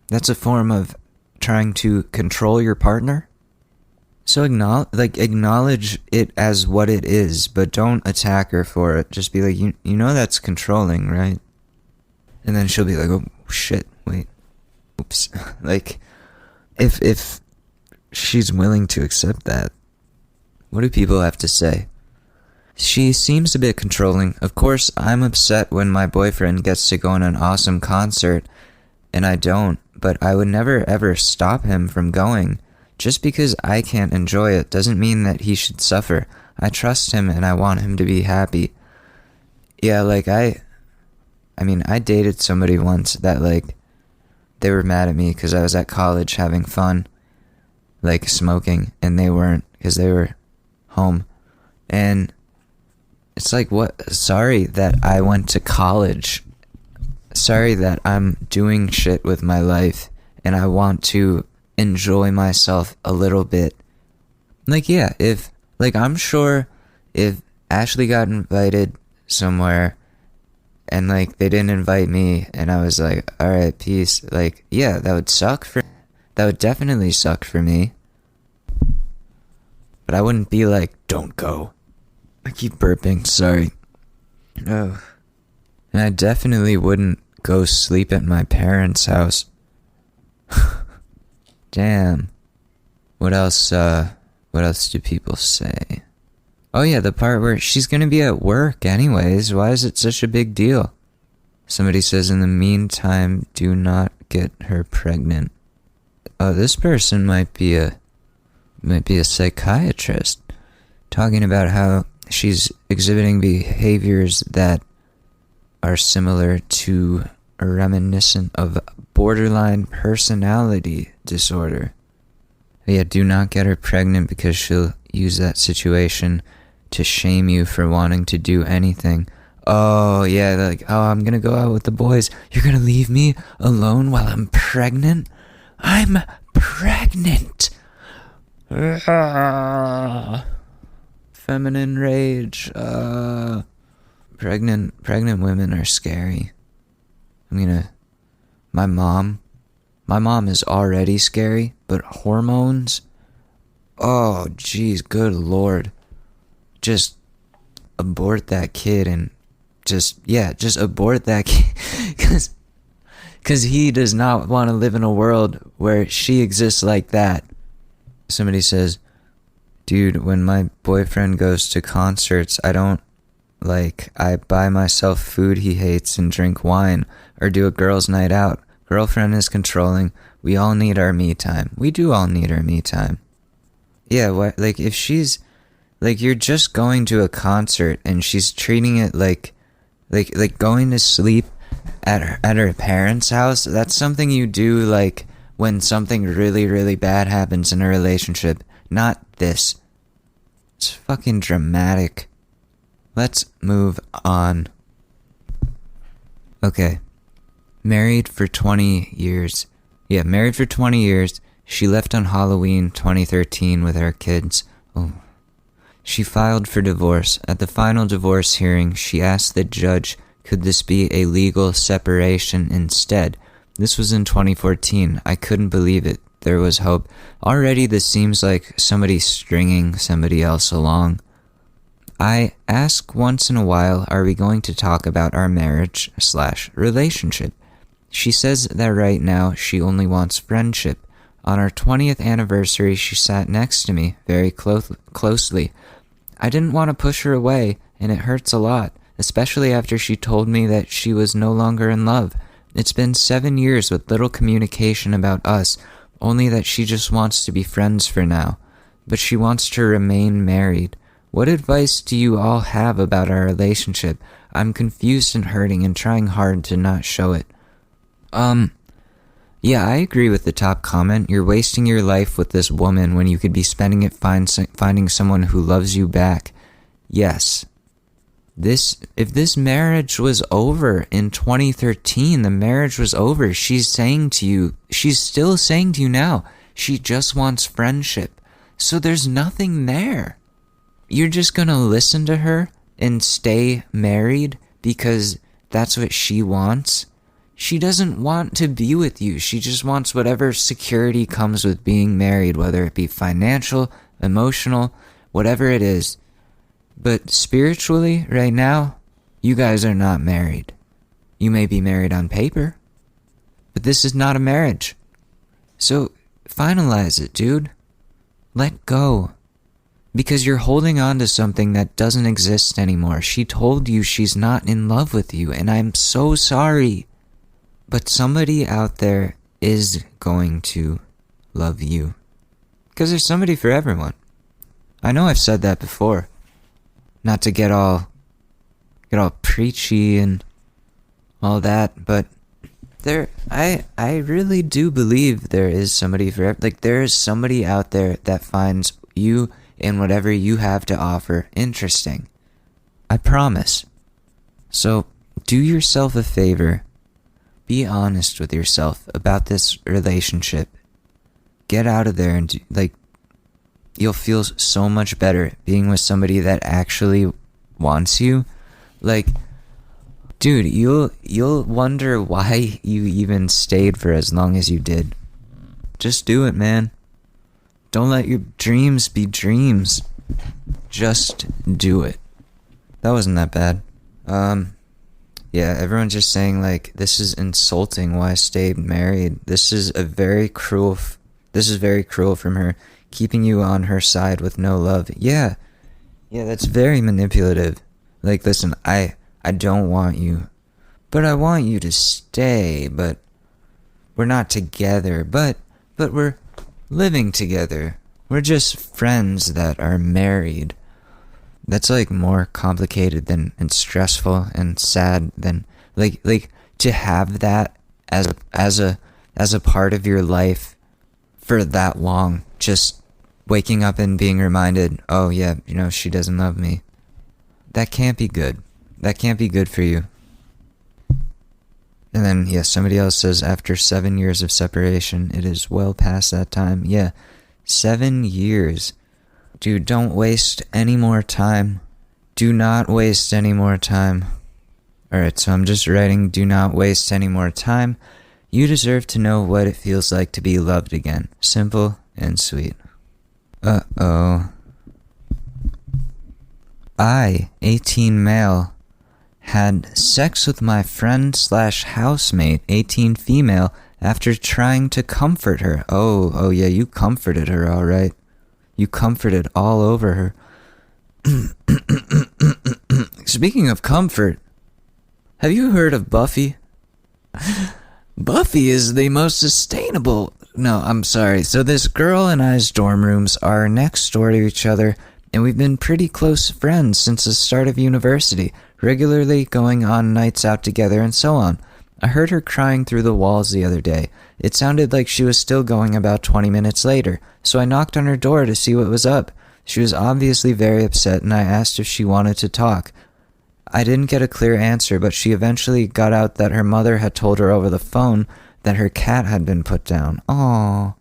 That's a form of trying to control your partner. So acknowledge it as what it is, but don't attack her for it. Just be like, you know that's controlling, right? And then she'll be like, oh shit, wait, oops. Like, if she's willing to accept that, what do people have to say? She seems a bit controlling. Of course, I'm upset when my boyfriend gets to go on an awesome concert and I don't, but I would never ever stop him from going. Just because I can't enjoy it doesn't mean that he should suffer. I trust him and I want him to be happy. Yeah, like I dated somebody once that, like, they were mad at me because I was at college having fun, like smoking, and they weren't because they were home. And it's like, what? Sorry that I went to college. Sorry that I'm doing shit with my life and I want to enjoy myself a little bit. Like, yeah, I'm sure if Ashley got invited somewhere and, like, they didn't invite me and I was like, alright, peace, like, yeah, that would definitely suck for me. But I wouldn't be like, don't go. I keep burping, sorry. Oh. And I definitely wouldn't go sleep at my parents' house. Damn. What else do people say? Oh yeah, the part where she's gonna be at work anyways. Why is it such a big deal? Somebody says, in the meantime, do not get her pregnant. Oh, this person might be a psychiatrist, talking about how she's exhibiting behaviors that are similar to or reminiscent of borderline personality disorder. Yeah, do not get her pregnant because she'll use that situation to shame you for wanting to do anything. Oh, yeah, like, oh, I'm gonna go out with the boys. You're gonna leave me alone while I'm pregnant? I'm pregnant! Feminine rage. Pregnant women are scary. My mom is already scary, but hormones? Oh, jeez, good lord. Just abort that kid and just abort that kid. Because he does not want to live in a world where she exists like that. Somebody says, dude, when my boyfriend goes to concerts, I buy myself food he hates and drink wine or do a girls' night out. Girlfriend is controlling. We all need our me time. We do all need our me time. Yeah, if she's, you're just going to a concert and she's treating it like going to sleep at her parents' house, that's something you do, like, when something really, really bad happens in a relationship. Not this. It's fucking dramatic. Let's move on. Okay. Married for 20 years. Yeah, married for 20 years. She left on Halloween 2013 with her kids. Oh. She filed for divorce. At the final divorce hearing, she asked the judge, could this be a legal separation instead? This was in 2014. I couldn't believe it. There was hope. Already this seems like somebody stringing somebody else along. I ask once in a while, are we going to talk about our marriage/relationship? She says that right now she only wants friendship. On our 20th anniversary, she sat next to me very closely. I didn't want to push her away, and it hurts a lot, especially after she told me that she was no longer in love. It's been 7 years with little communication about us, only that she just wants to be friends for now. But she wants to remain married. What advice do you all have about our relationship? I'm confused and hurting and trying hard to not show it. Yeah, I agree with the top comment. You're wasting your life with this woman when you could be spending it finding someone who loves you back. Yes. If this marriage was over in 2013, the marriage was over. She's still saying to you now, she just wants friendship. So there's nothing there. You're just gonna listen to her and stay married because that's what she wants? She doesn't want to be with you. She just wants whatever security comes with being married, whether it be financial, emotional, whatever it is. But spiritually, right now, you guys are not married. You may be married on paper, but this is not a marriage. So finalize it, dude. Let go. Because you're holding on to something that doesn't exist anymore. She told you she's not in love with you, and I'm so sorry. But somebody out there is going to love you. Because there's somebody for everyone. I know I've said that before. Not to get all preachy and all that, but I really do believe there is somebody for there is somebody out there that finds you and whatever you have to offer interesting. I promise. So do yourself a favor. Be honest with yourself about this relationship. Get out of there and you'll feel so much better being with somebody that actually wants you. Dude, you'll wonder why you even stayed for as long as you did. Just do it, man. Don't let your dreams be dreams. Just do it. That wasn't that bad. Yeah, everyone's just saying this is insulting. Why stay married? This is very cruel from her, keeping you on her side with no love. Yeah, that's very manipulative. Listen, I don't want you, but I want you to stay. But we're not together. But we're living together. We're just friends that are married. That's more complicated and stressful and sad than to have that as a part of your life for that long. Just waking up and being reminded, oh yeah, she doesn't love me. That can't be good. That can't be good for you. And then somebody else says after 7 years of separation, it is well past that time. Yeah, 7 years. Dude, don't waste any more time. Do not waste any more time. Alright, so I'm just writing, do not waste any more time. You deserve to know what it feels like to be loved again. Simple and sweet. Uh-oh. I, 18 male, had sex with my friend/housemate, 18 female, after trying to comfort her. Oh yeah, you comforted her, alright. You comforted all over her. Speaking of comfort, have you heard of Buffy? Buffy is the most sustainable... No, I'm sorry. So this girl and I's dorm rooms are next door to each other, and we've been pretty close friends since the start of university, regularly going on nights out together and so on. I heard her crying through the walls the other day. It sounded like she was still going about 20 minutes later, so I knocked on her door to see what was up. She was obviously very upset, and I asked if she wanted to talk. I didn't get a clear answer, but she eventually got out that her mother had told her over the phone that her cat had been put down. Aww.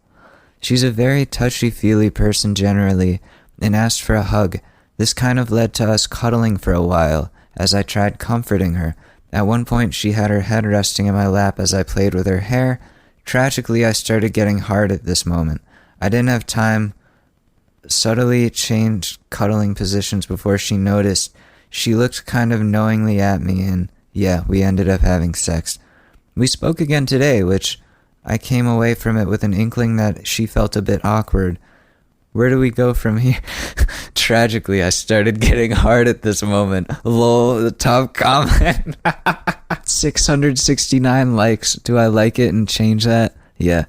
She's a very touchy-feely person generally, and asked for a hug. This kind of led to us cuddling for a while, as I tried comforting her. At one point, she had her head resting in my lap as I played with her hair. Tragically, I started getting hard at this moment. I didn't have time. Subtly changed cuddling positions before she noticed. She looked kind of knowingly at me, and yeah, we ended up having sex. We spoke again today, which I came away from it with an inkling that she felt a bit awkward. Where do we go from here? Tragically, I started getting hard at this moment. Lol, the top comment. 669 likes. Do I like it and change that? Yeah.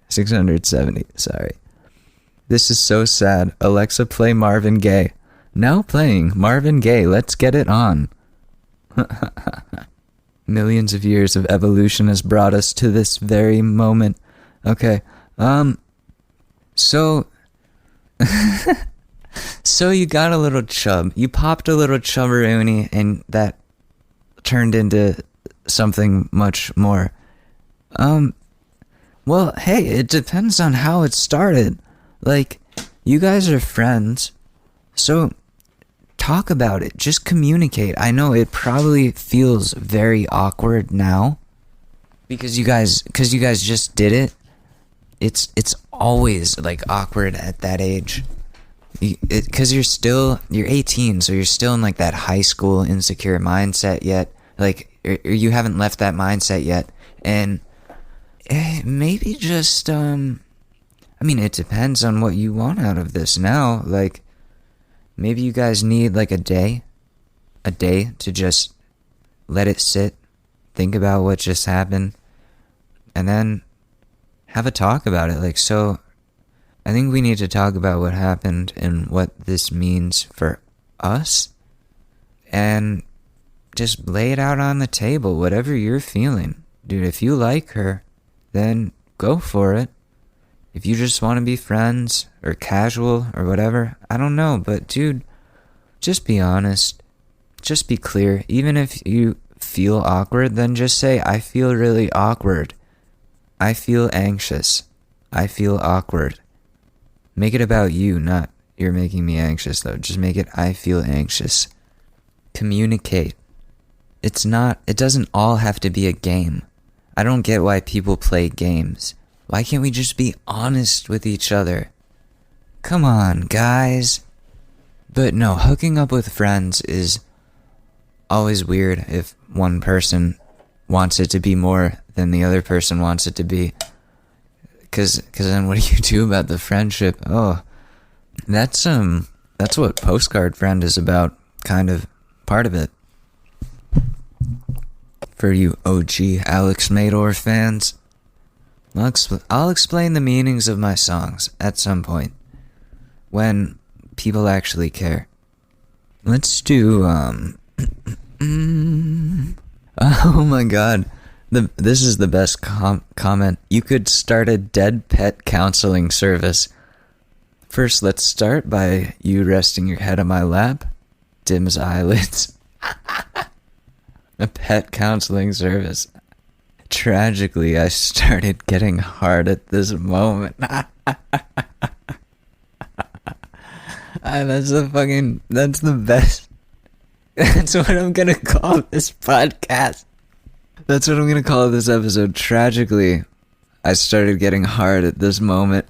670, sorry. This is so sad. Alexa, play Marvin Gaye. Now playing Marvin Gaye. Let's get it on. Millions of years of evolution has brought us to this very moment. Okay, so... So you got a little chub. You popped a little chubberoony, and that turned into something much more. Well, hey, it depends on how it started. Like, you guys are friends, so talk about it. Just communicate. I know it probably feels very awkward now because you guys just did it. It's always like awkward at that age. Because you're 18, so you're still in like that high school insecure mindset yet. Like, or you haven't left that mindset yet. And maybe just, I mean, it depends on what you want out of this now. Like, maybe you guys need like a day to just let it sit, think about what just happened, and then have a talk about it. Like, so I think we need to talk about what happened and what this means for us, and just lay it out on the table, whatever you're feeling. Dude, if you like her, then go for it. If you just want to be friends or casual or whatever, I don't know, but dude, just be honest. Just be clear. Even if you feel awkward, then just say, I feel really awkward. I feel anxious. I feel awkward. Make it about you, not you're making me anxious though. Just make it I feel anxious. Communicate. It doesn't all have to be a game. I don't get why people play games. Why can't we just be honest with each other? Come on, guys. But no, hooking up with friends is always weird if one person wants it to be more than the other person wants it to be. Cause then what do you do about the friendship? Oh, that's what Postcard Friend is about, kind of, part of it. For you OG Alex Mador fans, I'll explain the meanings of my songs at some point, when people actually care. Let's do, oh my god. This is the best comment. You could start a dead pet counseling service. First, let's start by you resting your head on my lap. Dims eyelids. A pet counseling service. Tragically, I started getting hard at this moment. That's the best. That's what I'm gonna call this podcast. That's what I'm gonna call this episode. Tragically, I started getting hard at this moment.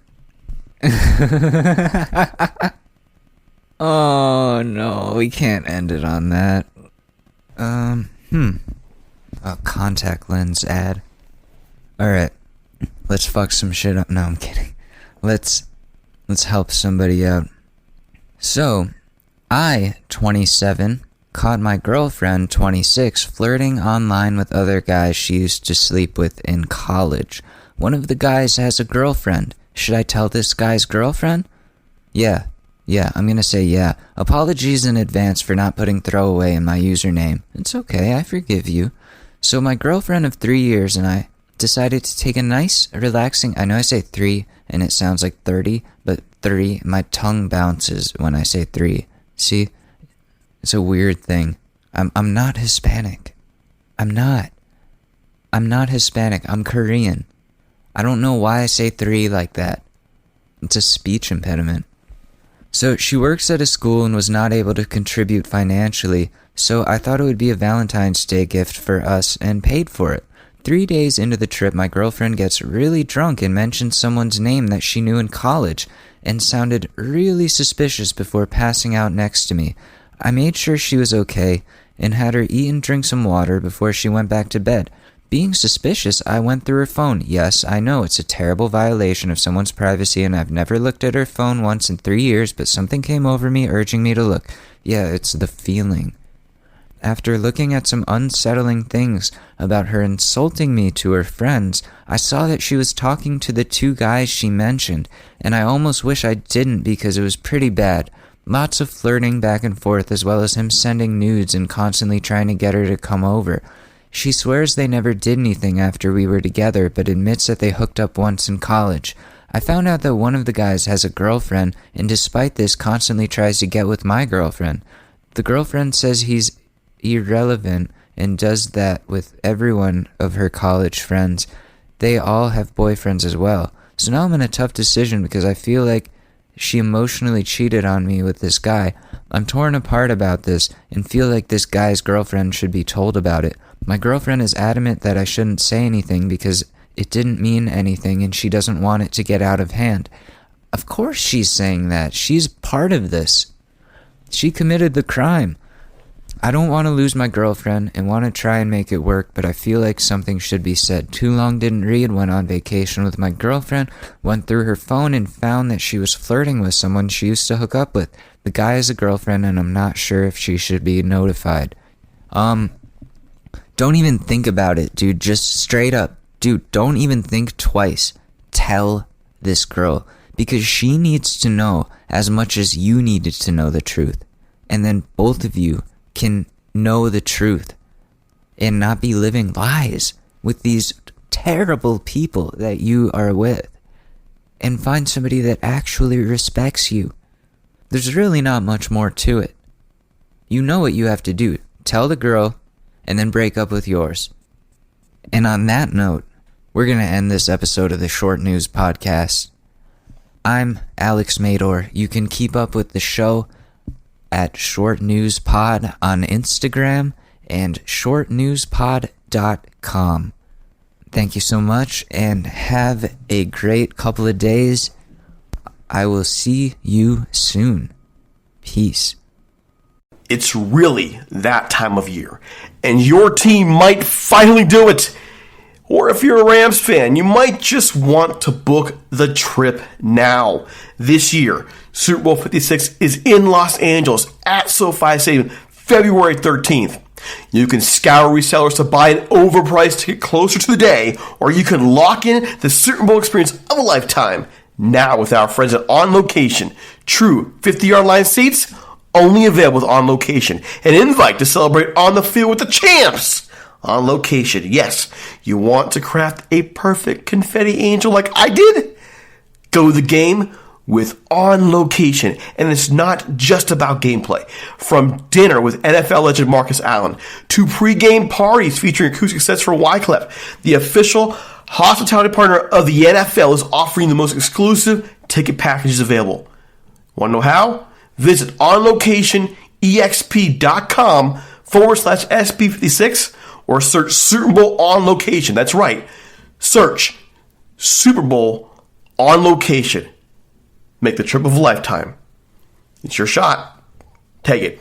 Oh no, we can't end it on that. A contact lens ad. Alright, let's fuck some shit up. No, I'm kidding. Let's help somebody out. So, I, 27, caught my girlfriend, 26, flirting online with other guys she used to sleep with in college. One of the guys has a girlfriend. Should I tell this guy's girlfriend? Yeah, I'm gonna say yeah. Apologies in advance for not putting throwaway in my username. It's okay, I forgive you. So my girlfriend of 3 years and I decided to take a nice, relaxing... I know I say 3 and it sounds like 30, but 3, my tongue bounces when I say 3. See? It's a weird thing. I'm not Hispanic. I'm not Hispanic. I'm Korean. I don't know why I say 3 like that. It's a speech impediment. So she works at a school and was not able to contribute financially, so I thought it would be a Valentine's Day gift for us and paid for it. 3 days into the trip, my girlfriend gets really drunk and mentions someone's name that she knew in college and sounded really suspicious before passing out next to me. I made sure she was okay and had her eat and drink some water before she went back to bed. Being suspicious, I went through her phone. Yes, I know it's a terrible violation of someone's privacy and I've never looked at her phone once in 3 years, but something came over me urging me to look. Yeah, it's the feeling. After looking at some unsettling things about her insulting me to her friends, I saw that she was talking to the 2 guys she mentioned, and I almost wish I didn't because it was pretty bad. Lots of flirting back and forth, as well as him sending nudes and constantly trying to get her to come over. She swears they never did anything after we were together, but admits that they hooked up once in college. I found out that one of the guys has a girlfriend, and despite this, constantly tries to get with my girlfriend. The girlfriend says he's irrelevant and does that with every one of her college friends. They all have boyfriends as well. So now I'm in a tough decision because I feel like she emotionally cheated on me with this guy. I'm torn apart about this and feel like this guy's girlfriend should be told about it. My girlfriend is adamant that I shouldn't say anything because it didn't mean anything and she doesn't want it to get out of hand. Of course she's saying that. She's part of this. She committed the crime. I don't want to lose my girlfriend and want to try and make it work, but I feel like something should be said. Too Long Didn't Read went on vacation with my girlfriend, went through her phone and found that she was flirting with someone she used to hook up with. The guy has a girlfriend and I'm not sure if she should be notified. Don't even think about it, dude. Just straight up. Dude, don't even think twice. Tell this girl. Because she needs to know as much as you needed to know the truth. And then both of you can know the truth and not be living lies with these terrible people that you are with, and find somebody that actually respects you. There's really not much more to it. You know what you have to do. Tell the girl and then break up with yours. And on that note, we're going to end this episode of the Short News Podcast. I'm Alex Mador. You can keep up with the show at Short News Pod on Instagram and shortnewspod.com. Thank you so much and have a great couple of days. I will see you soon. Peace. It's really that time of year, and your team might finally do it. Or if you're a Rams fan, you might just want to book the trip now. This year, Super Bowl 56 is in Los Angeles at SoFi Stadium, February 13th. You can scour resellers to buy an overpriced ticket closer to the day, or you can lock in the Super Bowl experience of a lifetime now with our friends at On Location. True 50-yard line seats, only available with On Location. An invite to celebrate on the field with the champs. On Location, yes, you want to craft a perfect confetti angel like I did? Go to the game with On Location, and it's not just about gameplay. From dinner with NFL legend Marcus Allen to pre-game parties featuring acoustic sets for Wyclef, the official hospitality partner of the NFL is offering the most exclusive ticket packages available. Want to know how? Visit onlocationexp.com/SB56 or search Super Bowl On Location. That's right. Search Super Bowl On Location. Make the trip of a lifetime. It's your shot. Take it.